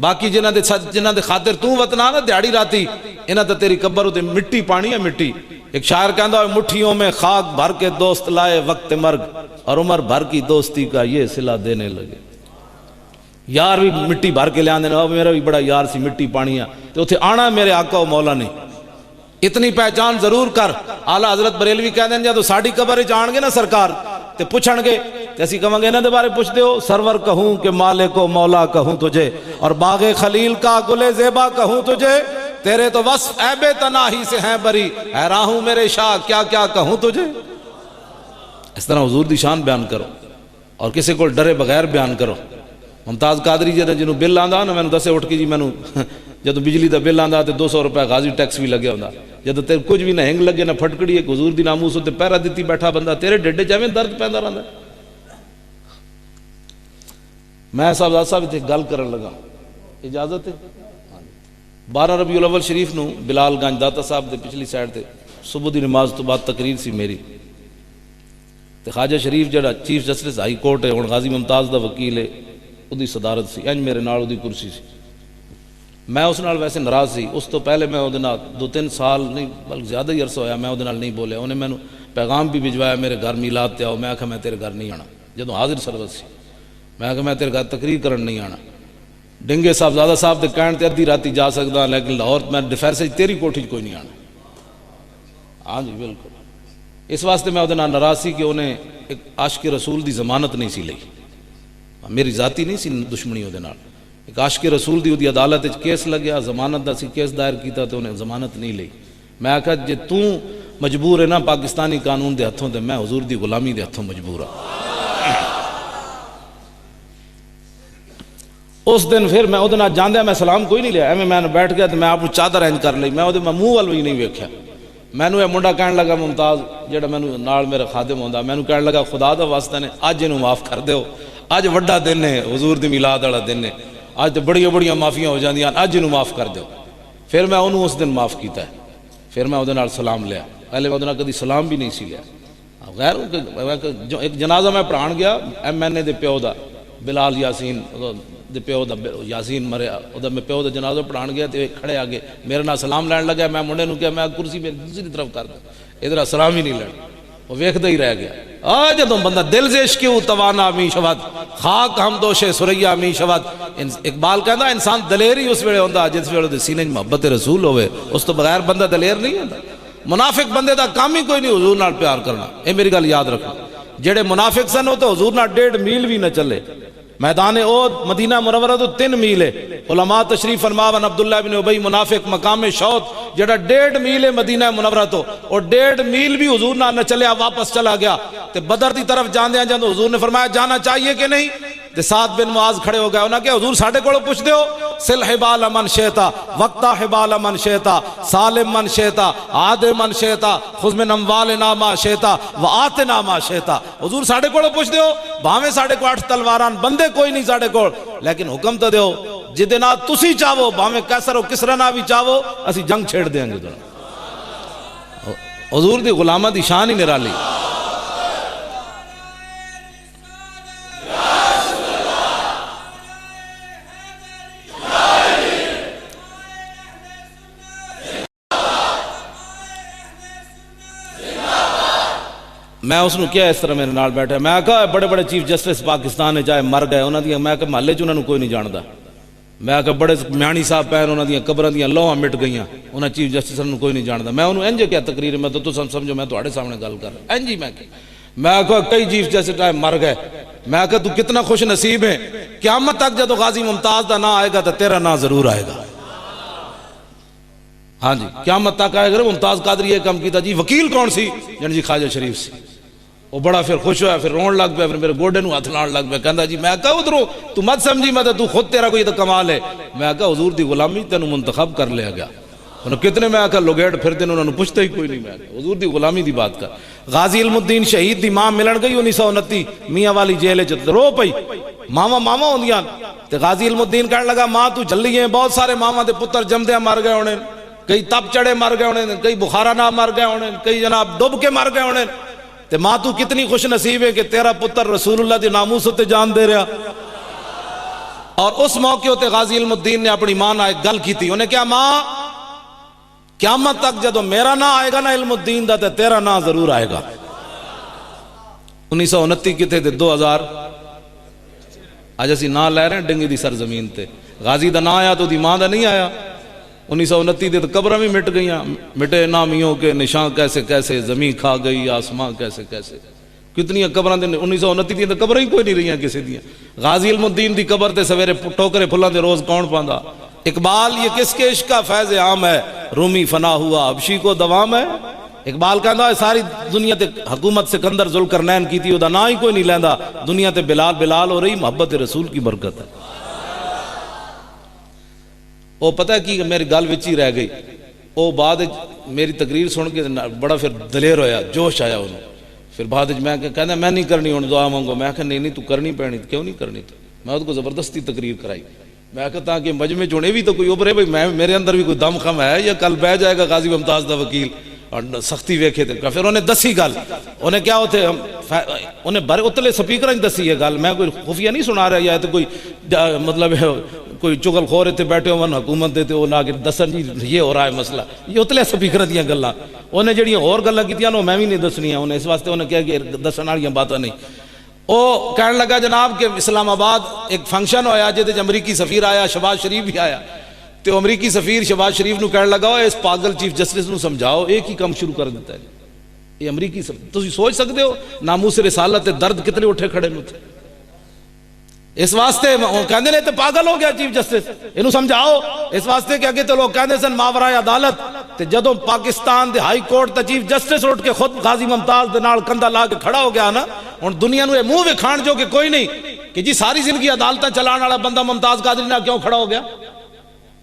باقی جنہاں دے خاطر تو وطنا نا دیہڑی راتی، انہاں تے تیری قبر تے مٹی پانی ہے مٹی۔ ایک شاعر کہندا ہے مٹھیوں میں خاک بھر کے دوست لائے وقت مرگ، اور عمر بھر کی دوستی کا یہ صلہ دینے لگے۔ یار بھی مٹی بھر کے لے آندے نے، میرا بھی بڑا یار سی مٹی پانی ہے، تو اتنے آنا میرے آقا و مولا نے۔ اتنی پہچان ضرور کر۔ اعلیٰ حضرت بریلوی کہہ دیں جدو ساڑی قبر جان گے نا سرکار تے پوچھن گے تے اسی کہاں گے انہاں دے بارے پوچھ دیو، سرور کہوں کہ مالک و مولا کہوں تجھے، اور باغ خلیل کا گل زیبا کہوں تجھے، تیرے تو وصف عیب تناہی سے ہیں بری، حیران ہوں میرے شاہ کیا کیا کہوں تجھے۔ اس طرح حضور دی شان بیان کرو اور کسی کو ڈرے بغیر بیان کرو۔ ممتاز قادری جنوں بل آندا نا مینوں دسے اٹھ کے جی مینوں جدو بجلی دا بل آندا تے 200 روپے غازی ٹیکس بھی لگیا ہوندا، جدو تیرے کچھ بھی نہ ہنگ لگے نہ پھٹکڑی، ایک حضور دی ناموس تے پہرا دتی بیٹھا بندہ، تیرے ڈڈے جویں درد پیندا رہندا۔ میں صاحب تے گل کرن لگا، اجازت ہے؟ 12 ربیع الاول شریف نو بلال گنج داتا صاحب دے پچھلی سائیڈ تے صبح دی نماز تو بعد تقریر سی میری تے خواجہ شریف جڑا چیف جسٹس ہائی کورٹ ہے ہن غازی ممتاز دا وکیل ہے، اودی صدارت سی، انج میرے نال اودی کرسی سی۔ میں اس نال ویسے ناراض سی، اس تو پہلے میں اودے نال 2-3 سال نہیں بلکہ زیادہ ہی عرصہ ہویا میں اودے نال نہیں بولیا، انہیں مینوں پیغام بھی بھجوایا میرے گھر میلاد تے آؤ، میں آکھا میں تیرے گھر نہیں آنا، جدوں حاضر سروت سی میں آکھا میں تیرے گھر تقریر کرن نہیں آنا۔ ڈنگے صاحب زادہ صاحب دے کہن تے ادھی راتی جا سکدا، لیکن لاہور میں ڈیفینس تیری کوٹھی کوئی نہیں آنا۔ ہاں جی بالکل، اس واسطے میں اودے نال ناراض سی کہ انہیں ایک عاشق رسول دی ضمانت نہیں سی لئی، میری ذاتی نہیں سی دشمنی اودے نال، ایک عاشق رسول دی اودی عدالت وچ کیس لگیا، ضمانت دا سی کیس دائر کیتا تے انہیں ضمانت نہیں لئی۔ میں آکھا جے تو مجبور ہے نا پاکستانی قانون دے ہتھوں تے میں حضور دی غلامی دے ہتھوں مجبور ہاں۔ اس دن پھر میں اودے نال جاندیا میں سلام کوئی نہیں لیا، ایویں میں بیٹھ گیا تے میں آپ چادر اینج کر لئی، میں اودے منہ ول بھی نہیں ویکھیا۔ مینوں یہ منڈا کہن لگا ممتاز جڑا مینوں نال میرا خادم ہوندا، مینوں کہن لگا خدا دا واسطہ نے اج اینوں معاف کر دیو، اج وڈا دن ہے حضور دی میلاد والا دن ہے، اج تے بڑیاں بڑیاں معافیاں ہو جاندیاں، اج اینوں معاف کر دیو۔ پھر میں انہوں اس دن معاف کیتا ہے، پھر میں اودے نال سلام لیا، پہلے میں اودے نال کدی سلام بھی نہیں سی لیا۔ غیر ایک جنازہ میں پڑھان گیا MNA دے پیو دا، بلال یاسین دے پیو دا، یاسین مریا، اودے میں پیو دا جنازہ پڑھان گیا تے کھڑے آگے میرے نال سلام لین لگا، میں منڈے نوں کہا میں کرسی میری دوسری طرف کر دو، ادھر سلام ہی نہیں لینا، وہ ویکھدا ہی رہ گیا۔ جدوں بندہ دل سے عشق کیوں توانا می شود، خاک ہم دوش سریا می شود۔ اقبال کہندا انسان دلیر ہی اس ویلے ہوندا جس ویلے دے سینے محبت رسول ہوئے، اس تو بغیر بندہ دلیر نہیں ہوندا۔ منافق بندے دا کام ہی کوئی نہیں حضور نال پیار کرنا، اے میری گل یاد رکھو۔ جڑے منافق سن وہ تو حضور نال 1.5 میل بھی نہ چلے، میدان احد مدینہ منورہ تو 3 میل ہے، علماء تشریف فرماون عبداللہ بن ابی منافق مقام شوت جڑا 1.5 میل ہے مدینہ منورہ تو، اور 1.5 میل بھی حضور نہ چلیا، واپس چلا گیا تے بدر دی طرف جاندیاں جاندے حضور نے فرمایا جانا چاہیے کہ نہیں، تے سعد بن معاذ کھڑے ہو گئے، انہاں کہ حضور ساڈے کولوں پوچھ دیو، سل حبال من شئتا وقتا حبال من شئتا سالم من شئتا عاد من شئتا خذ من اموالنا ما شئتا وآتنا ما شئتا۔ حضور ساڈے کولوں پوچھ دیو، بھاویں ساڈے کو 8 تلواران بندے کوئی نہیں ساڈے کول، لیکن حکم تو دیو جدے نال تسی چاہو، بھاویں کیسر و کسرا نہ بھی چاہو، اسی جنگ چھیڑ دیاں گے۔ حضور دی غلامہ دی شان ہی نرالی۔ میں اس نے کیا اس طرح میرے نال بیٹھا، میں کہا بڑے بڑے چیف جسٹس پاکستان نے چاہے مر گئے، انہاں دیاں میں کہ محلے چ انہاں نوں کوئی نہیں جاندا، میں کہ بڑے میانی صاحب پہن انہاں دیاں قبراں دیاں لوہاں مٹ گئیاں، انہاں چیف جسٹس نوں کوئی نہیں جاندا۔ میں انہوں انج کیا تقریر میں تو تساں سمجھو میں تہاڈے سامنے گل کر رہا انج ہی میں کہا کئی چیف جسٹس مر گئے، میں کہا تو کتنا خوش نصیب ہے، قیامت تک جب غازی ممتاز دا نام آئے گا تو تیرا نام ضرور آئے گا۔ ہاں جی قیامت تک آئے گا۔ ممتاز قادری یہ کام کیتا جی وکیل کون سی؟ جی خواجہ شریف سی۔ وہ بڑا پھر خوش ہوا، پھر رون لگ پیا، پھر میرے گوڑے نو ہاتھ لان لگ پیا، کہندا جی میں کہا ادھرو تو مت سمجھی میں تو خود تیرا کوئی تو کمال ہے۔ میں کہا حضور دی غلامی تینوں منتخب کر لیا گیا، انہوں کتنے میں کہا لوگیڑ پھر دن انہوں نے پوچھتا ہی کوئی نہیں۔ میں کہا حضور دی غلامی دی بات کر۔ غازی علم الدین شہید دی ماں ملن گئی 1929 میاں والی جیل وچ، رو پئی، ماما ہوندیاں تے غازی علم الدین کہنے لگا ماں تو جلی ہے، بہت سارے ماما دے پتر جمدیاں مر گئے ہونے، کئی تپ چڑے مر گئے ہونے، کئی بخارا نہ مر گئے ہونے، کئی جناب ڈب کے مر گئے ہونے، تے ماں تو کتنی خوش نصیب ہے کہ تیرا پتر رسول اللہ دی ناموس تے جان دے رہا۔ اور اس موقع تے غازی علم الدین نے اپنی ماں نال ایک گل کیتی، انہیں کہا ماں قیامت تک جدو میرا نام آئے گا نا علم الدین دا تے تیرا نام ضرور آئے گا۔ 1929 کتے تے 2000 آج اسی نام لے رہے ہیں ڈنگی دی سرزمین تے، غازی دا نام آیا تو دی ماں دا نہیں آیا۔ 1929 دے تو قبریں بھی مٹ گئیاں، مٹے نامیوں کے نشان کیسے کیسے، زمین کھا گئی آسمان کیسے کیسے، کتنی قبریں دے 1929 دی تو قبریں ہی کوئی نہیں رہیاں کسی دیاں۔ غازی علم الدین دی قبر تے سویرے ٹوکرے پھلاں دے روز کون پاندا، اقبال یہ کس کے عشق کا فیض عام ہے، رومی فنا ہوا حبشی کو دوام ہے۔ اقبال کہندا ہے ساری دنیا تے حکومت سکندر ذوالقرنین کی تھی، وہ نا ہی کوئی نہیں لیندا، دنیا تے بلال بلال ہو رہی، محبت رسول کی برکت ہے۔ وہ پتہ ہے کی میری گل وچ ہی رہ گئی، وہ بعد میری تقریر سن کے بڑا پھر دلیر ہویا، جوش آیا انہوں، پھر بعد میں کہنا میں نہیں کرنی ہوں دعا مانگو، میں کہا نہیں تو کرنی پینی، کیوں نہیں کرنی؟ تو میں اس کو زبردستی تقریر کرائی، میں کہتا کہ مجمع چونے بھی تو کوئی ابھرے بھائی، میں میرے اندر بھی کوئی دم خم ہے یا کل بہ جائے گا غازی ممتاز دا وکیل اور سختی ویکھے تے پھر انہیں دسی گل، انہیں کیا ہوتے انہیں بڑے اتلے سپیکر دسی ہے گل، میں کوئی خفیہ نہیں سنا رہا یا تو کوئی مطلب کوئی چغل خور اتنے بیٹھے ہو حکومت دے تے وہ نہ کہ دسن جی یہ ہو رہا ہے مسئلہ، یہ اتلے سپیکر دیاں گلاں انہیں جڑیاں اور گلاں کیتیاں نو میں بھی نہیں دسنیاں، انہیں اس واسطے انہیں کہا کہ دسن والیاں باتاں نہیں۔ وہ کہنے لگا جناب کہ اسلام آباد ایک فنکشن ہویا جہاں امریکی سفیر آیا، شہباز شریف بھی آیا، تو امریکی سفیر شہباز شریف نو کہنے لگا اس پاگل چیف جسٹس نو سمجھاؤ، ایک ہی کام شروع کر دیتا ہے یہ امریکی سفیر، تسی سوچ سکتے ہو ناموس رسالت درد کتنے اٹھے کھڑے نو تھے، اس واسطے کہندے نے تے پاگل ہو گیا چیف جسٹس، انہوں سمجھاؤ، اس واسطے کہ اگے تو لوگ کہندے سن ماورائے عدالت، تے جدوں پاکستان دے ہائی کورٹ تے چیف جسٹس اٹھ کے خود غازی ممتاز دے نال کندھا لا کے کھڑا ہو گیا نا، ہن دنیا نو یہ منہ وکھان جو کہ کوئی نہیں کہ جی ساری زندگی عدالتاں چلان والا بندہ ممتاز قادری نال کیوں کھڑا ہو گیا؟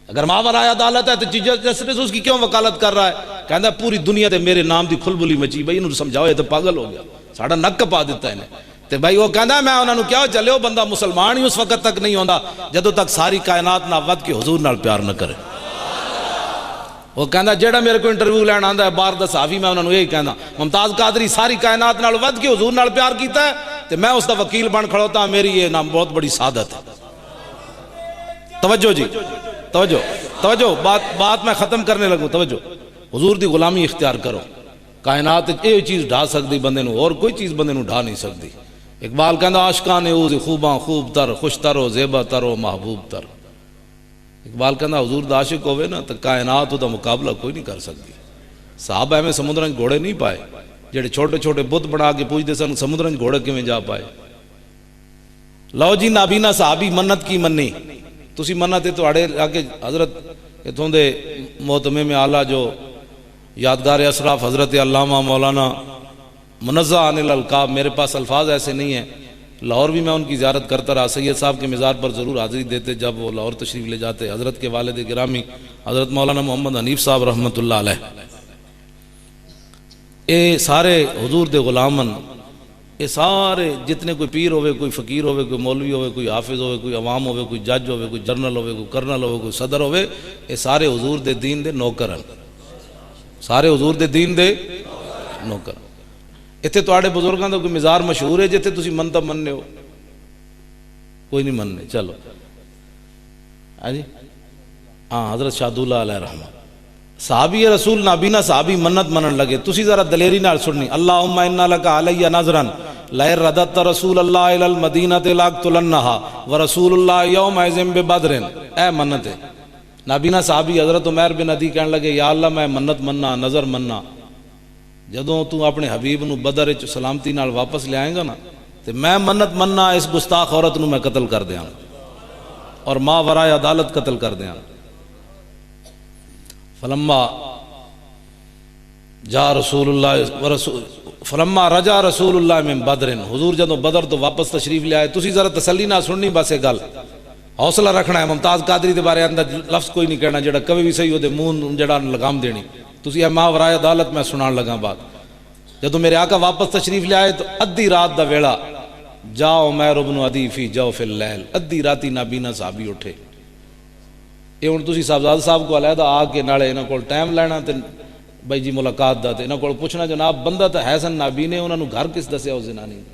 اگر ماورائے عدالت ہے تو چیف جسٹس اس کی کیوں وکالت کر رہا ہے؟ کہندا پوری دنیا تے میرے نام دی کھلبلی مچی، بھائی انہوں سمجھاؤ یہ تو پاگل ہو گیا، ساڈا نک کپا دیتا ہے انہیں۔ تے بھائی وہ کہندا میں انہاں نو کیا چلے، وہ بندہ مسلمان ہی اس وقت تک نہیں ہوندا جدوں تک ساری کائنات نہ ود کے حضور نال پیار نہ کرے۔ وہ کہندا جیڑا میرے کو انٹرویو لین آندا ہے باہر دا صحافی، میں انہاں نو یہی کہندا ممتاز قادری ساری کائنات نال ود کے حضور نال پیار کیتا ہے تے میں اس دا وکیل بن کھڑوتا ہوں، میری یہ نام بہت بڑی سعادت ہے۔ توجہ جی، توجہ بات میں ختم کرنے لگوں، توجہ، حضور دی غلامی اختیار کرو، کائنات یہ چیز ڈھا سکتی بندے نو، اور کوئی چیز بندے نو ڈھا نہیں سکتی۔ اقبال کہندا عاشقان اوز خوباں خوب تر، خوش تر ہو زیبا تر ہو محبوب تر۔ اقبال کہندا حضور دا عاشق ہوئے نا تو کائنات دا مقابلہ کوئی نہیں کر سکتی۔ صحابہ میں سمندراں گھوڑے نہیں پائے، جڑے چھوٹے چھوٹے بت بنا کے پوچھتے سن سمندراں گھوڑے کیویں جا پائے؟ لو جی نابینا صحابی منت کی منی، تسی منت تواڈے آگے حضرت اتھوں دے محتمم اعلیٰ جو یادگار اشراف حضرت علامہ مولانا منزہ عن الالقاب، میرے پاس الفاظ ایسے نہیں ہیں، لاہور بھی میں ان کی زیارت کرتا رہا، سید صاحب کے مزار پر ضرور حاضری دیتے جب وہ لاہور تشریف لے جاتے، حضرت کے والد گرامی حضرت مولانا محمد حنیف صاحب رحمۃ اللہ علیہ، اے سارے حضور دے غلامن، اے سارے جتنے کوئی پیر ہوئے، کوئی فقیر ہوئے، کوئی مولوی ہوئے، کوئی حافظ ہوئے، کوئی عوام ہوئے، کوئی جج ہوئے، کوئی جرنل ہوئے، کوئی کرنل ہوئے، کوئی صدر ہوئے، اے سارے حضور دے دین دے نوکر ہیں، سارے حضور دے دین دے نوکر۔ اتنے تواڈے بزرگاں دا کوئی مزار مشہور ہے جتنے تسی منتا مننے ہو؟ کوئی نہیں مننے، چلو ہاں جی، ہاں حضرت شاہدولہ علیہ رحمہ صحابی رسول نابینا صحابی منت منن لگے، تسی ذرا دلیری نال سننی، اللہم انا لک علی نظرا لئن رددت رسول اللہ الی المدینہ لاقتلنھا ورسول اللہ یومئذ ببدر، اے منت ہے۔ نابینا صحابی حضرت عمیر بن عدی کہنے لگے یا اللہ میں منت مننا، نظر مننا، جدوں تو اپنے حبیب نو بدر وچ سلامتی نال واپس لے آئیں گا نا تے میں منت مننا اس گستاخ عورت نو میں قتل کر دیاں اور ماں ورائے عدالت قتل کر دیاں۔ فلما جا رسول اللہ فلما رجا رسول اللہ من بدر، حضور جدوں بدر تو واپس تشریف لے آئے، تسی ذرا تسلی نہ سننی، بس یہ گل حوصلہ رکھنا ہے، ممتاز قادری دے بارے اندر لفظ کوئی نہیں کہنا جڑا کبھی بھی صحیح ہو دے منہ جڑا لگام دینی، تسی اے ماں ورائے عدالت میں سنان لگا بات۔ جدوں میرے آقا واپس تشریف لے آئے تو ادھی رات دا ویلا، جا عمیر بن عدی فی جوف اللیل، ادھی راتی نابینا صحابی اٹھے۔ یہ ہن تسی صاحبزاد صاحب کو علیحدہ آ کے نالے انہاں کول ٹائم لینا تے بھائی جی ملاقات دا تے انہاں کول پوچھنا جناب بندہ تے ہے سن نابینے، انہاں نو گھر کس دسیا اس زنانی نے؟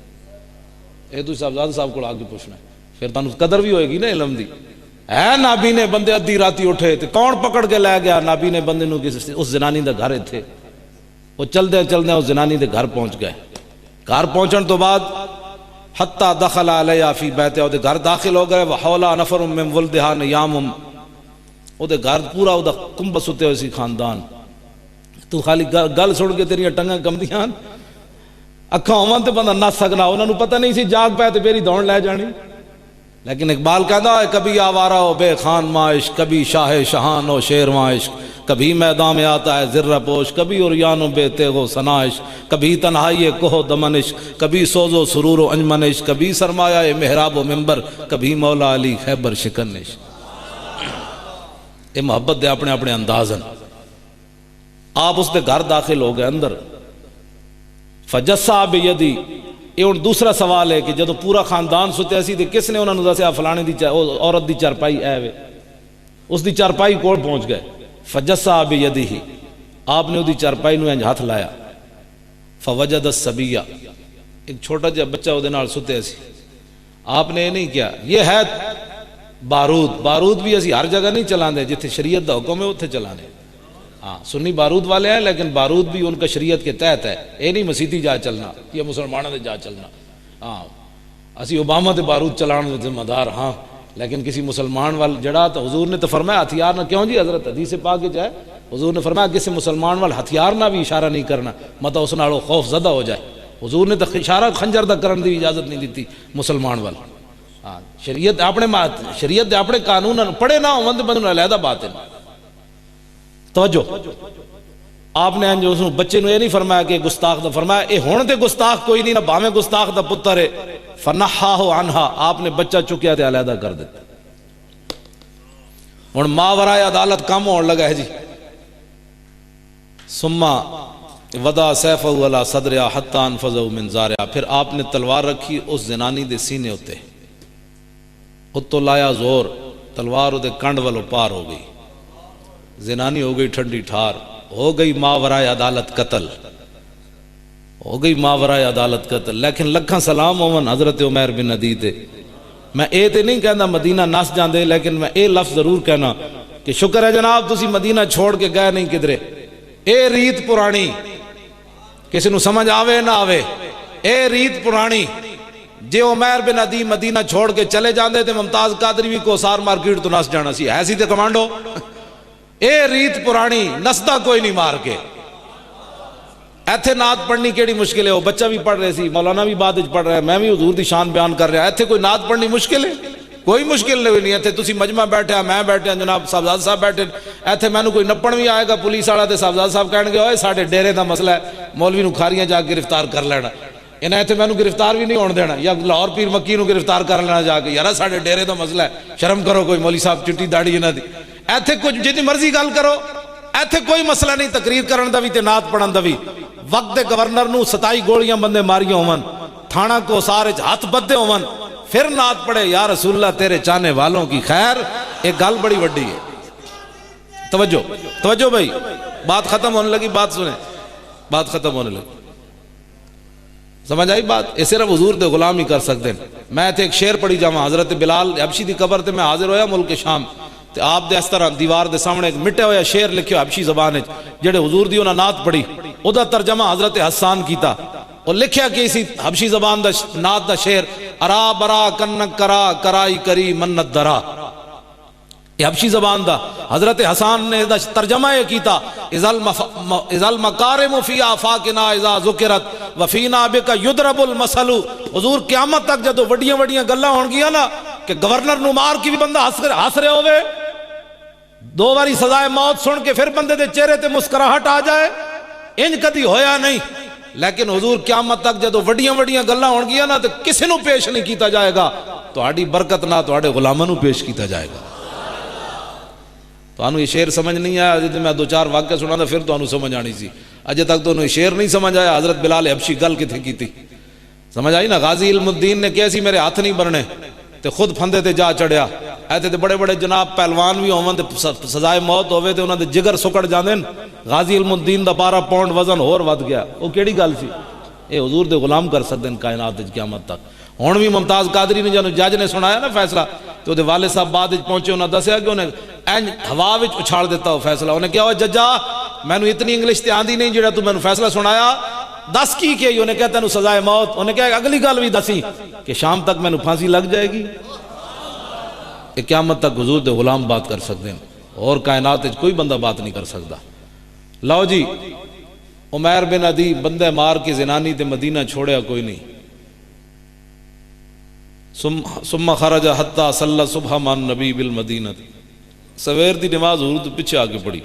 اے تسی صاحبزاد صاحب کول آ کے پوچھنا ہے، پھر تانوں قدر بھی ہوئے گی نا علم دی۔ ہے نابینے بندے ادھی راتی اٹھے تے کون پکڑ کے لے گیا نابینے بندے نو اس زنانی دا گھر تھے، وہ چلدے چلدے اس زنانی دے گھر پہنچ گئے۔ گھر پہنچن تو بعد حتی دخل علیہ فی بیتہ، وہ گھر داخل ہو گئے، وحولا نفر من ولدہا نیام، وہ گھر پورا وہ کمبا ستے ہوئے سی خاندان۔ تو خالی گل سن کے تیریاں ٹنگاں کمدیاں، اکھاں ہوواں تے بندہ نس سکنا، انہاں نو پتہ نہیں سی جاگ پائے تے میری دوڑ لے جانی۔ لیکن اقبال کہتا ہے کبھی آوارہ ہو بے خان معاش، کبھی شاہ شہان ہو شیر معاش، کبھی میدان میں آتا ہے ذرہ پوش، کبھی عریان و بے تیغ و سنائش، کبھی تنہائی کوہ دمنش، کبھی سوز و سرور و انجمنش، کبھی سرمایہ محراب و منبر، کبھی مولا علی خیبر شکنش۔ یہ محبت دے اپنے اپنے اندازن۔ آپ اس دے گھر داخل ہو گئے اندر، فجسا بیدی۔ یہ ہن دوسرا سوال ہے کہ جدو پورا خاندان ستے سی تے کس نے انہوں نے دسیا فلانے دی عورت دی چارپائی اے وے، اس دی چارپائی کول پہنچ گئے۔ فجسا بیدی ہی، آپ نے وہ دی چارپائی نو انج ہاتھ لایا، فوجد الصبیہ، ایک چھوٹا جا بچہ وہ دے نال ستے سی۔ آپ نے یہ نہیں کیا، یہ ہے بارود، بارود بھی اسی ہر جگہ نہیں چلان دے، جتھے شریعت دا حکم ہے اتھے چلانے۔ ہاں سنی بارود والے ہیں لیکن بارود بھی ان کا شریعت کے تحت ہے، یہ نہیں مسیتی جا چلنا یا مسلمانوں دے جا چلنا۔ ہاں اسی اوباما تے بارود چلان دے ذمہ دار ہاں، لیکن کسی مسلمان وال جڑا تو حضور نے تو فرمایا ہتھیار نہ، کیوں جی حضرت حدیث پاک وچ ہے، حضور نے فرمایا کسی مسلمان وال ہتھیار نہ بھی اشارہ نہیں کرنا، مطلب اس نال خوف زدہ ہو جائے۔ حضور نے تو اشارہ خنجر دا کرن دی اجازت نہیں دیتی مسلمان وال۔ ہاں شریعت اپنے شریعت دے اپنے قانون پڑھے نہ ہون تے بندے نوں علیحدہ بات ہے۔ توجہ، آپ نے جو اس بچے نو یہ نہیں فرمایا کہ گستاخ دا، فرمایا اے ہون تے گستاخ کوئی نہیں، نہ بھاویں گستاخ دا پتر ہے، فنحاہ عنہا، آپ نے بچہ چکیا تے علیحدہ کر دیتا۔ ہن ماورائے عدالت کام ہون لگا ہے جی۔ ثم وضع سیفہ علی صدرہا حتی انفذہ من زارہا، پھر آپ نے تلوار رکھی اس زنانی دے سینے ہوتے، اتو لایا زور، تلوار دے کنڈ والو پار ہو گئی، زنانی ہو گئی ٹھنڈی ٹھار، ہو گئی ماورائے عدالت قتل، ہو گئی ماورائے عدالت قتل۔ لیکن لکھاں سلام ہوون حضرت عمیر بن عدی تے، میں اے تے نہیں کہنا مدینہ نس جاندے، لیکن میں اے لفظ ضرور کہنا کہ شکر ہے جناب تسی مدینہ چھوڑ کے گئے نہیں کدرے۔ اے ریت پرانی، کسی نو سمجھ آوے نہ آوے، اے ریت پرانی، جے عمیر بن عدی مدینہ چھوڑ کے چلے جاندے تے ممتاز قادری بھی کو سار مارکیٹ تو نس جانا سی، ایسی تے کمانڈو۔ اے ریت پرانی، نسدہ کوئی نہیں مار کے۔ ایتھے نعت پڑھنی کیڑی مشکل ہے، وہ بچہ بھی پڑھ رہے سی، مولانا بھی بعد وچ پڑھ رہا ہے، میں بھی حضور دی شان بیان کر رہا، ایتھے کوئی نعت پڑھنی مشکل ہے؟ کوئی مشکل نہیں۔ ایتھے تسی مجمع بیٹھے، میں بیٹھے، جناب صاحبزاد صاحب بیٹھے، ایتھے میں نو کوئی نپڑ بھی آئے گا پولیس والا تے صاحبزاد صاحب کہن گے اوئے ساڈے ڈیرے دا مسئلہ ہے، مولوی نو کھاریاں جا کے گرفتار کر لینا، انہیں ایتھے میں نو گرفتار بھی نہیں ہون دینا، یا لاہور پیر مکی نو گرفتار کر لینا جا کے، یارا ساڈے ڈیرے دا مسئلہ ہے، شرم کرو کوئی، مولوی صاحب چٹی داڑھی انہاں دی، ایتھے کچھ جتنی مرضی گل کرو، ایتھے کوئی مسئلہ نہیں تقریر کرن دا بھی تے نعت پڑھن دا بھی۔ وقت دے گورنر نو 27 گولیاں بندے ماریاں ہون، تھانہ کو سارے ہاتھ بدے ہون، پھر نعت پڑھے یا رسول اللہ تیرے چاہنے والوں کی خیر، ایک گل بڑی وڈی ہے۔ توجہ توجہ بھائی، بات ختم ہونے لگی، بات سنیں، بات ختم ہونے لگی، سمجھ آئی بات؟ یہ صرف حضور دے غلام ہی کر سکتے ہیں۔ میں تے ایک شعر پڑھی جاواں، حضرت بلال حبشی دی قبر تے میں حاضر ہویا ملک شام، تے آپ دے اس طرح دیوار دے سامنے ایک مٹے ہویا شعر لکھیا حبشی زبان وچ، جڑے حضور دی انہاں نعت پڑھی، او دا ترجمہ حضرت حسان کیتا، اور لکھیا کہ اسی حبشی زبان دا نعت دا شعر، ارا برا کنک کرا کرائی کری منت درا، یہ حبشی زبان دا حضرت حسان نے دا ترجمہ یہ کیتا، اذا المکارم فی آفاقنا اذا ذکرت وفینا بک یضرب المثل۔ حضور قیامت تک جدو وڈیاں وڈیاں گلاں ہون گیا نا کہ گورنر نو مار کی بھی بندہ ہس رہے ہوئے، دو باری سزائے موت سن کے پھر بندے دے چہرے تے مسکراہٹ آ جائے، انج کدی ہویا نہیں۔ لیکن حضور قیامت تک جدو وڈیاں وڈیاں گلاں ہون گیا نا تو کسی نو پیش نہیں کیتا جائے گا، تہاڈی برکت نہ تہاڈے غلاماں نو پیش کیتا جائے گا۔ تو انہوں یہ شعر سمجھ نہیں آیا، جب میں دو چار واقعہ سنا تھا پھر تو انہوں سمجھ آنی سی، اجے تک تو انہوں یہ شعر نہیں سمجھ آیا حضرت بلال حبشی گل کتھے کی تھی، سمجھ آئی نا؟ غازی علم الدین نے کہا سی میرے ہاتھ نہیں برنے، تے خود پھندے تے جا چڑھیا، ایتے تے بڑے بڑے جناب پہلوان بھی ہون تے سزائے موت ہوئے تے انہاں دے جگر سکڑ جاندے، غازی علم الدین دا 12 پاؤنڈ وزن اور ود گیا، وہ کیڑی گل سی؟ اے حضور دے غلام کر سکتے ہیں کائنات وچ قیامت تک۔ ہن بھی ممتاز قادری نے جنوں جج نے سنایا نا فیصلہ، تو دے والد صاحب بعد وچ پہنچے، انہاں دسیا کہ انہیں این ہوا وچ اچھال دیتا ہو فیصلہ، انہیں کہا ججا مینوں اتنی انگلش تے آندی نہیں جڑا تو مینوں فیصلہ سنایا، دس کی کہ انہیں کہا تینوں سزائے موت، انہیں کہا اگلی گل بھی دسی کہ شام تک مینوں پھانسی لگ جائے گی۔ کہ قیامت تک حضور دے غلام بات کر سکتے ہیں، اور کائنات وچ کوئی بندہ بات نہیں کر سکتا۔ لو جی، عمیر بن عدی بندے مار کے زنانی تے مدینہ چھوڑیا کوئی نہیں، ثم خرج حتى صلى الصبح مع النبي بالمدینہ. سویر دی نماز حضور تو پیچھے آگے پڑھی.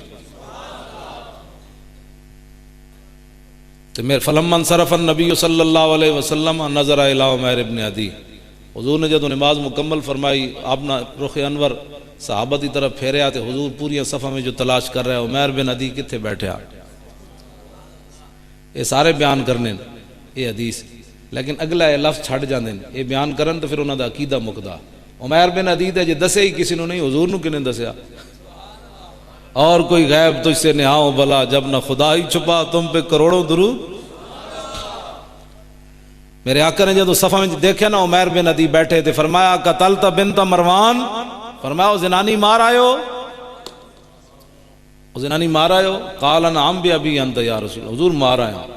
تو میرے فلما انصرف النبی صلی اللہ علیہ وسلم نظر الی عمیر ابن عدی. حضور نے جب نماز مکمل فرمائی آپ نے رخ انور صحابہ کی طرف پھیریا تو حضور پوری صفحہ میں جو تلاش کر رہے عمیر بن عدی کتنے بیٹھے آ. یہ سارے بیان کرنے یہ حدیث لیکن اگلا یہ لفظ چھڑ جاندے یہ بیان کرن تو پھر انہوں دا عقیدہ مکدا. عمیر بن عدی تے جے دسے ہی کسی نے نہیں حضور نو کنے دسیا. اور کوئی غیب تجھ سے نہاؤ بلا جب نہ خدا ہی چھپا تم پہ کروڑوں درود. میرے آقا نے جب صفحہ میں دیکھے نا عمیر بن عدی بیٹھے تھے فرمایا قتلت بنت مروان. فرمایا وہ زنانی مار آئے ہو وہ زنانی مار آئے ہو. قال نعم بأبی انت یا رسول. حضور مار آئے ہوں.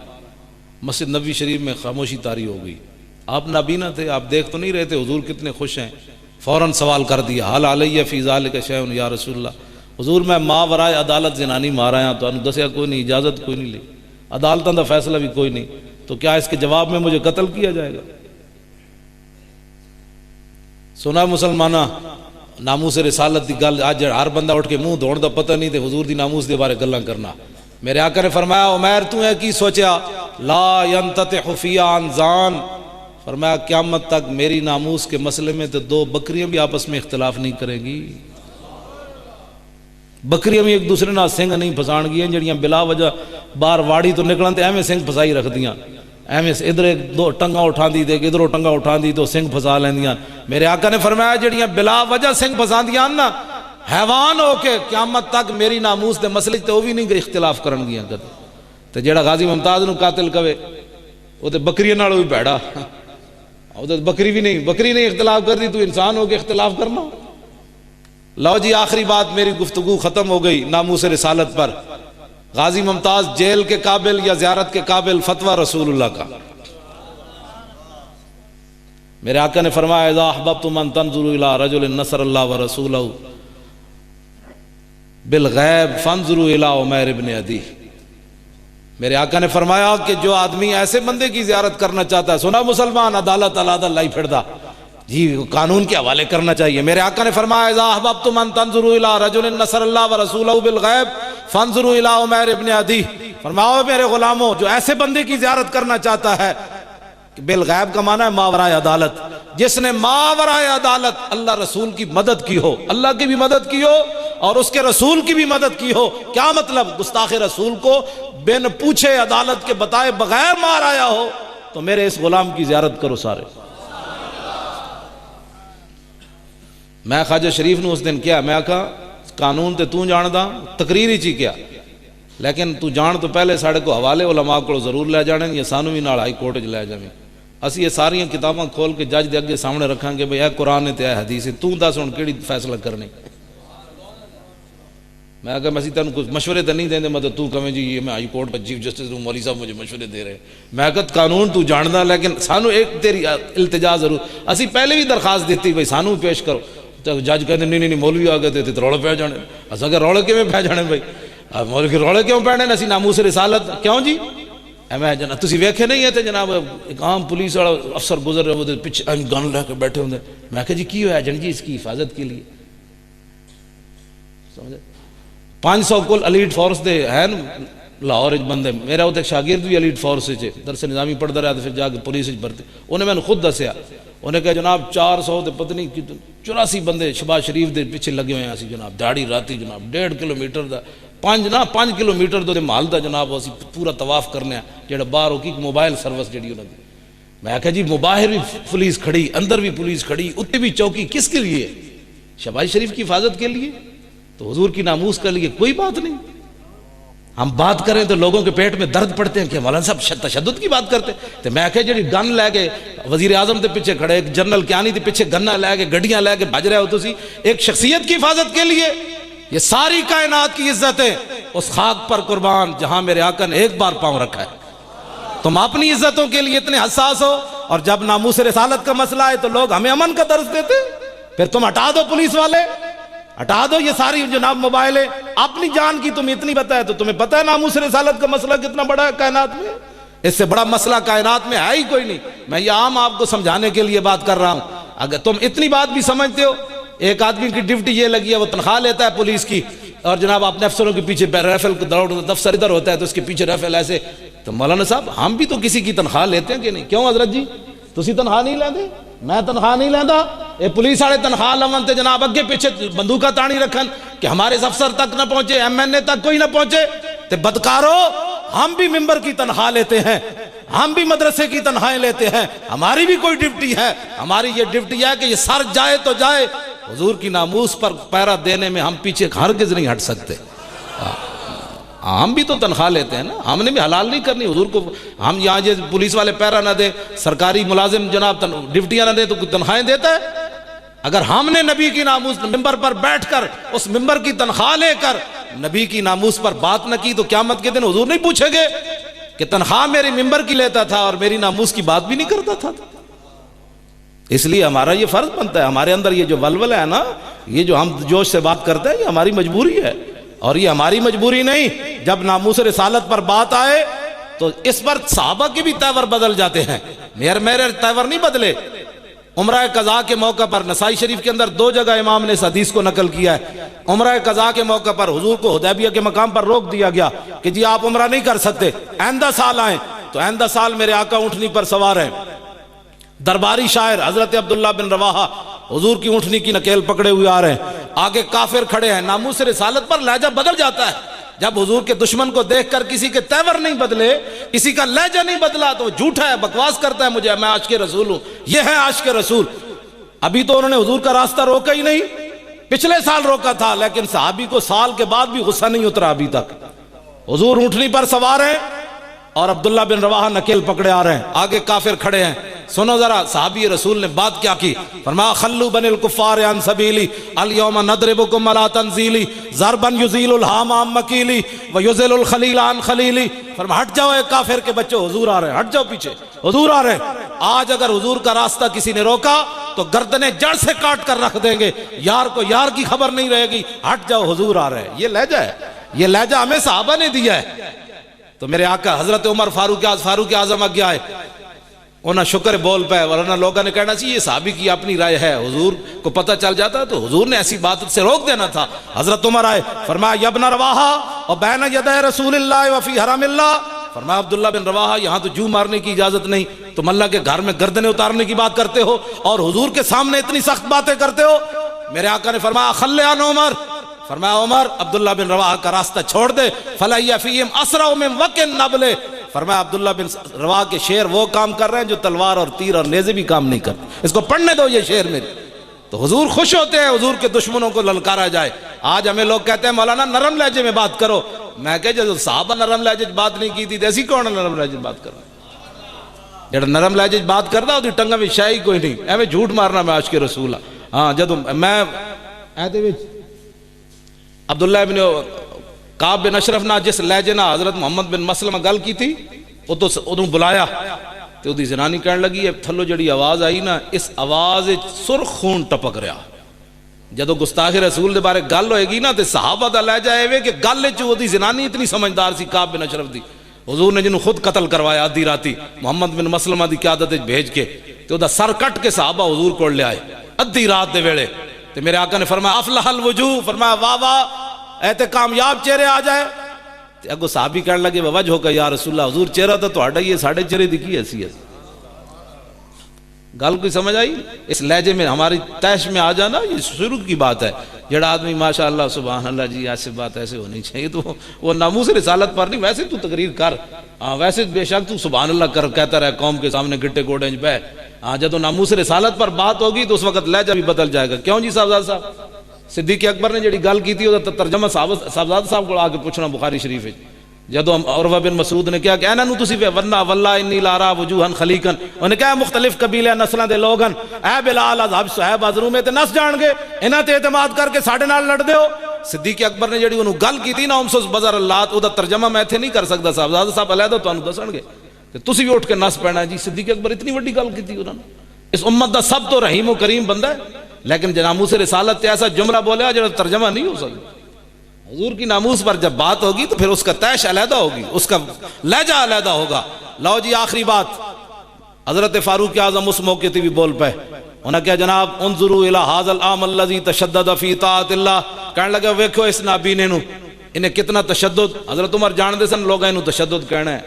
مسجد نبی شریف میں خاموشی طاری ہو گئی. آپ نابینا تھے آپ دیکھ تو نہیں رہے تھے حضور کتنے خوش ہیں. فوراً سوال کر دیا حل علیہ فی ذالک شیء یا رسول اللہ. حضور میں ما ورائے عدالت زنانی مار آیا تو انہوں دسیا کوئی نہیں اجازت کوئی نہیں لی عدالتوں دا فیصلہ بھی کوئی نہیں تو کیا اس کے جواب میں مجھے قتل کیا جائے گا. سنا مسلمانہ ناموس رسالت دی گل اج ہر بندہ اٹھ کے منہ دھوڑ دا پتہ نہیں تے حضور دی ناموس دے بارے گلاں کرنا. میرے آقا نے فرمایا عمیر تو ہے کی سوچیا لا ينتطح فی عن زان. فرمایا قیامت تک میری ناموس کے مسئلے میں تو دو بکریاں بھی آپس میں اختلاف نہیں کریں گی. بکریاں بھی ایک دوسرے نال سنگ نہیں پھسان گیاں جڑیاں بلا وجہ باہر واڑی تو نکلن تے ایویں سنگ پھسائی رکھ دیاں ایویں ادھر ایک دو ٹنگا اٹھا دی تے ادھروں ٹنگا اٹھا دی تو سنگ پھسا لیندیاں. میرے آقا نے فرمایا جڑیاں بلا وجہ سنگ پھساندیاں نا حیوان ہو کے قیامت تک میری ناموس دے مسئلے تے وہ بھی نہیں اختلاف کرن گیاں کدے. تے جڑا غازی ممتاز نو قاتل کہے وہ تے بکریاں نال بھی بھڑا وہ تے بکری نہیں اختلاف کر دی تو انسان ہو کے اختلاف کرنا. لو جی آخری بات میری گفتگو ختم ہو گئی ناموس رسالت پر. غازی ممتاز جیل کے قابل یا زیارت کے قابل فتویٰ رسول اللہ کا. میرے آقا نے فرمایا اذا احببتم ان تنظروا الى رجل نصر اللہ ورسولہ بالغیب فانظروا الى عمیر بن عدی. میرے آقا نے فرمایا کہ جو آدمی ایسے بندے کی زیارت کرنا چاہتا ہے سنا مسلمان عدالت اللہ ہی پھڑدا جی قانون کے حوالے کرنا چاہیے. میرے آقا نے فرمایا اذا احببتم ان تنظروا الى رجل نصر اللہ ورسولہ بالغیب فانظروا الى عمیر ابن عدی. فرمایا میرے غلاموں جو ایسے بندے کی زیارت کرنا چاہتا ہے بالغیب کا معنی ہے ماورائے عدالت جس نے ماورائے عدالت اللہ رسول کی مدد کی ہو اللہ کی بھی مدد کی ہو اور اس کے رسول کی بھی مدد کی ہو. کیا مطلب گستاخ رسول کو بن پوچھے عدالت کے بتائے بغیر مار آیا ہو تو میرے اس غلام کی زیارت کرو سارے. میں خواجہ شریف نے اس دن کیا میں کہا قانون تے تو جاندا تقریر ہی چی کیا لیکن تو جان تو پہلے ساڑھے کو حوالے علماء کو ضرور لے جانے یا سانو بھی نال ہائی کورٹ لے جاویں. اسی یہ ساری کتاباں کھول کے جج دے اگے سامنے رکھاں گے بھئی اے قرآن تے اے حدیث تو دس ہن کیڑی فیصلہ کرنے. میں کہا میں تینوں کچھ مشورے تو نہیں دیندے مطلب تو کہیں جی یہ میں ہائی کورٹ پر چیف جسٹس ہوں مولوی صاحب مجھے مشورے دے رہے. میں کہا قانون تو جاندا لیکن سانو ایک تیری التجا ضرور اسی پہلے بھی درخواست دیتی بھئی سانو پیش کرو. تو جج کہتے نہیں مولوی آ گئے تھے روڑے پہ جانے. اساں کہ روڑے کیویں پہ جانے بھائی مولوی کے روڑے کیوں پینے اسی ناموس رسالت کیوں جی میں جناب تسی ویکھے نہیں ہے تے جناب ایک عام پولیس والا افسر گزر رہے وہ پیچھے گن لے کے بیٹھے ہوندے. میں کہا جی کی ہوا جن جی اس کی حفاظت کے لیے سمجھے 500 کل ایلیٹ فورس دے ہیں لاہور بندے. میرا وہ شاگرد بھی ایلیٹ فورس درس نظامی پڑھتا رہا تو پھر جا کے پولیس بھرتے. انہیں میں نے خود دسیا انہیں کہا جناب 400 دے پتہ نہیں 84 بندے شہباز شریف دے پیچھے لگے ہوئے ہیں اسی جناب دہاڑی راتی جناب 1.5 کلومیٹر دا 5 کلومیٹر دے محل دا جناب اسی پورا طواف کرنے ہیں جڑا باہر ہو کی موبائل سروس جڑی انہوں دی. میں کہا جی باہر بھی پولیس کھڑی اندر بھی پولیس کھڑی اتنے بھی چوکی کس کے لیے شہباز شریف کی حفاظت کے لیے تو حضور کی ناموس کے لیے کوئی بات نہیں. ہم بات کریں تو لوگوں کے پیٹ میں درد پڑتے ہیں کہ مولانا صاحب تشدد کی بات کرتے تو میں کہ جڑی گن لے کے وزیر اعظم کے پیچھے کھڑے ایک جنرل کیانی کے پیچھے گنا لے کے گڈیاں لے کے بھج رہے ہو تو ایک شخصیت کی حفاظت کے لیے یہ ساری کائنات کی عزتیں اس خاک پر قربان جہاں میرے آقا نے ایک بار پاؤں رکھا ہے. تم اپنی عزتوں کے لیے اتنے حساس ہو اور جب ناموس رسالت کا مسئلہ ہے تو لوگ ہمیں امن کا درس دیتے. پھر تم ہٹا دو پولیس والے ہٹا دو یہ ساری جناب موبائلیں اپنی جان کی تم اتنی پتہ ہے تو تمہیں پتہ ہے ناموس رسالت کا مسئلہ کتنا بڑا ہے کائنات میں. اس سے بڑا مسئلہ کائنات میں ہے ہی کوئی نہیں. میں یہ عام آپ کو سمجھانے کے لیے بات کر رہا ہوں. اگر تم اتنی بات بھی سمجھتے ہو، ایک آدمی کی ڈیوٹی یہ لگی ہے، وہ تنخواہ لیتا ہے پولیس کی، اور جناب اپنے افسروں کے پیچھے ریفل دوڑ، دفتر ادھر ہوتا ہے تو اس کے پیچھے ریفل ایسے. تو مولانا صاحب ہم بھی تو کسی کی تنخواہ لیتے ہیں کہ نہیں؟ کیوں حضرت جی تسی تنخواہ نہیں لیندے؟ میں تنخواہ نہیں لیندا. یہ پولیس والے تنخواہ لون تے جناب اگے پیچھے بندوقاں تانی رکھن کہ ہمارے افسر تک نہ پہنچے، ایم این اے تک کوئی نہ پہنچے. تے بدکارو، ہم بھی ممبر کی تنخواہ لیتے ہیں، ہم بھی مدرسے کی تنخواہیں لیتے ہیں، ہماری بھی کوئی ڈیوٹی ہے. ہماری یہ ڈیوٹی ہے کہ یہ سر جائے تو جائے، حضور کی ناموس پر پیرا دینے میں ہم پیچھے ہرگز نہیں ہٹ سکتے. ہم بھی تو تنخواہ لیتے ہیں نا، ہم نے بھی حلال نہیں کرنی حضور کو. ہم یہاں یہ پولیس والے پیرا نہ دے، سرکاری ملازم جناب ڈیوٹیاں نہ دے تو تنخواہیں دیتا ہے؟ اگر ہم نے نبی کی ناموس ممبر پر بیٹھ کر اس ممبر کی تنخواہ لے کر نبی کی ناموس پر بات نہ کی تو قیامت کے دن حضور نہیں پوچھیں گے کہ تنخواہ میری ممبر کی لیتا تھا اور میری ناموس کی بات بھی نہیں کرتا تھا. اس لیے ہمارا یہ فرض بنتا ہے، ہمارے اندر یہ جو ولولہ ہے نا، یہ جو ہم جوش سے بات کرتے ہیں، یہ ہماری مجبوری ہے. اور یہ ہماری مجبوری نہیں، جب ناموس رسالت پر بات آئے تو اس پر صحابہ کے بھی تیور بدل جاتے ہیں. میرے تیور نہیں بدلے. عمرہ قضاء کے موقع پر نسائی شریف کے اندر 2 جگہ امام نے اس حدیث کو نقل کیا ہے. عمرہ قضاء کے موقع پر حضور کو حدیبیہ کے مقام پر روک دیا گیا کہ جی آپ عمرہ نہیں کر سکتے، آئندہ سال آئیں. تو آئندہ سال میرے آقا اونٹنی پر سوار ہیں، درباری شاعر حضرت عبداللہ بن رواحہ حضور کی اونٹنی کی نکیل پکڑے ہوئے آ رہے ہیں، آگے کافر کھڑے ہیں. ناموس رسالت پر لہجہ بدل جاتا ہے. جب حضور کے دشمن کو دیکھ کر کسی کے تیور نہیں بدلے، کسی کا لہجہ نہیں بدلا تو وہ جھوٹا ہے، بکواس کرتا ہے، مجھے میں عاشق رسول ہوں. یہ ہے عاشق رسول. ابھی تو انہوں نے حضور کا راستہ روکا ہی نہیں، پچھلے سال روکا تھا، لیکن صحابی کو سال کے بعد بھی غصہ نہیں اترا ابھی تک. حضور اونٹنی پر سوار ہیں اور عبداللہ بن رواحہ نکیل پکڑے آ رہے ہیں، آگے کافر کھڑے ہیں. سنو ذرا صحابی رسول نے بات کیا کی. فرمایا خلو بن الکفار عن سبیلی الیوم نضربکم علی تنزیلی ضربا یزیل الہام عن مکیلی ویزل الخلیل عن خلیلی. فرمایا ہٹ جاؤ اے کافر کے بچوں، حضور آ رہے ہیں، ہٹ جاؤ پیچھے، حضور آ رہے ہیں. آج اگر حضور کا راستہ کسی نے روکا تو گردنیں جڑ سے کاٹ کر رکھ دیں گے، یار کو یار کی خبر نہیں رہے گی. ہٹ جاؤ، حضور آ رہے ہیں. یہ لہجہ ہے، یہ لہجہ ہمیں صحابہ نے دیا ہے. تو میرے آقا حضرت عمر فاروق اعظم آگے آئے، انہاں شکر بول پائے، ورنہ لوگوں نے کہنا چاہیے یہ صحابی کی اپنی رائے ہے، حضور کو پتہ چل جاتا تو حضور نے ایسی بات سے روک دینا تھا. حضرت عمر آئے، فرمایا یا ابن رواحہ اور بین یدی رسول اللہ وفی حرم اللہ. فرمایا عبداللہ بن رواحہ یہاں تو جو مارنے کی اجازت نہیں، تم اللہ کے گھر میں گردنیں اتارنے کی بات کرتے ہو اور حضور کے سامنے اتنی سخت باتیں کرتے ہو. میرے آقا نے فرمایا خلی عن عمر. فرمایا عمر عبداللہ بن رواحہ کا راستہ چھوڑ دے، فلی فیہم اسرع من وقع النبل. فرمایا عبداللہ بن رواحہ کے شعر وہ کام کر رہے ہیں جو تلوار اور تیر اور نیزے بھی کام نہیں کرتے. اس کو پڑھنے دو یہ شعر میرے. تو حضور خوش ہوتے ہیں حضور کے دشمنوں کو للکارا جائے. آج ہمیں لوگ کہتے ہیں مولانا نرم لہجے میں بات کرو. میں کہ جو صحابہ نرم لہجے بات نہیں کی تھی ایسی کون نرم لہجے بات کرنا؟ جڑا نرم لہجے بات کردا وہ ٹنگا میں شاہی کوئی نہیں، ایویں جھوٹ مارنا میں عاشق رسول ہاں. ہاں جدو میں ایدے وچ عبداللہ بن کعب بن اشرف نہ جس لہجے نہ حضرت محمد بن مسلمہ گل کی تھی وہ تو انہوں بلایا تو دی زنانی کہنے لگی ہے تھلو جڑی آواز آئی نا اس آواز سرخ خون ٹپک رہا. جدو گستاخ رسول دے بارے گل ہوئے گی نا تے صحابہ دا لہجہ ہے کہ گل چ دی زنانی اتنی سمجھدار سی کعب بن اشرف دی. حضور نے جنہوں خود قتل کروایا آدھی راتی محمد بن مسلمہ دی قیادت بھیج کے تے دا سر کٹ کے صحابہ حضور کو لے آئے ادھی رات دے ویلے. تے میرے آقا نے فرمایا افلح الوجوہ، فرمایا واہ واہ اے تے کامیاب چہرے آ جائے. تے اگو صحابی کہنے لگے وجہ ہو کہ یا رسول اللہ حضور چہرہ تو تہاڈا ہی ہے، ساڈے چہرے دی کی حیثیت؟ گل کوئی سمجھ آئی؟ اس لہجے میں ہماری تیش میں آ جانا یہ شروع کی بات ہے. جڑا آدمی ماشاءاللہ سبحان اللہ جی ایسے بات ایسے ہونی چاہیے تو وہ ناموس رسالت پر نہیں، ویسے تو تقریر کر، ویسے بے شک تو سبحان اللہ کر کہتا رہے قوم کے سامنے گٹے گوڑے بہ. جب ناموس رسالت پر بات ہوگی تو اس وقت لہجہ بھی بدل جائے گا. کیوں جی صاحبزاد صاحب؟ صدیق اکبر نے جڑی گل کی تھی وہ ترجمہ صاحبزاد صاحب کو آ کے پوچھنا بخاری شریف ہے. جدو عروہ بن مسعود نے کیا کہ اینا نو تسی ورنہ واللہ انی لارا وجوہن خلیقن، انہوں نے کہا مختلف قبیلے نسلیں دے لوگن اے بلال اذهب صحیب ازرو میں تے نس جان گے انہاں تے اعتماد کر کے ساڈے نال لڑ دیو. صدیق اکبر نے جڑی انہوں گل کی تھی نا امسوس بزر اللہ او دا ترجمہ میں ایتھے نہیں کر سکدا صاحبزاد صاحب علیحدہ تانوں دسن گے تے تسی بھی اٹھ کے نس پینا جی. صدیق اکبر اتنی بڑی گل کی تھی انہوں نے. اس امت دا سب تو رحیم و کریم بندہ ہے لیکن ناموس رسالت تے ایسا جملہ بولیا جو ترجمہ نہیں ہو سکتا. حضور کی ناموس پر جب بات ہوگی تو پھر اس کا تیش علیحدہ ہوگی، اس کا لہجہ علیحدہ ہوگا. لو جی آخری بات، حضرت فاروق اعظم اس موقع تے بھی بول پائے. انہاں کیا جناب انظروا الی ھذا العام الذی تشدد فی طاعت اللہ، کہنے لگا ویکھو اس نابینے نو انہیں کتنا تشدد، حضرت عمر جان دے سن لوگاں انہوں تشدد کہنا ہے،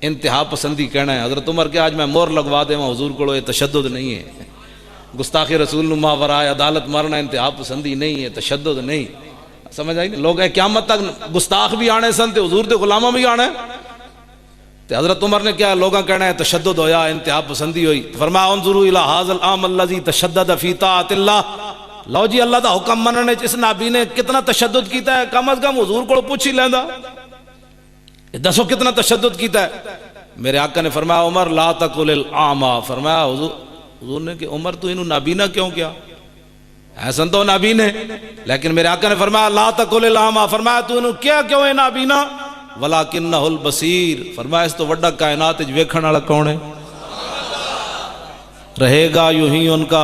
انتہا پسندی کہنا ہے۔ حضرت عمر کہ آج میں مور لگوا دے وہاں حضور کو، یہ تشدد نہیں ہے، گستاخی رسول نو ماورائے عدالت مارنا انتہا پسندی نہیں ہے، تشدد نہیں، سمجھ آئی نہیں؟ لوگ قیامت تک گستاخ بھی آنے سن تے حضور دے غلامہ بھی آنے، تے حضرت عمر نے کیا لوگاں کہنا ہے تشدد ہویا، انتہا پسندی ہوئی، فرمایا انظروا الی ھذا العام الذی تشدد فی طاعت اللہ، لو جی اللہ دا حکم مننے اس نبی نے کتنا تشدد کیتا ہے، کم از کم حضور کو پوچھ ہی لیندا، دسو کتنا تشدد کیتا ہے۔ میرے آقا نے فرمایا عمر لا تقل الاعمى، فرمایا حضور نے کہ عمر تو انہوں نابینا کیوں کیا، حسن تو نابینا ہے، لیکن میرے آقا نے فرمایا لا تقل الاعمى، فرمایا تو انہوں کیا کیوں ہے نابینا، ولکنہ البصیر، فرمایا اس تو وڈا کائنات وچ ویکھن والا کون ہے، رہے گا یوں ہی ان کا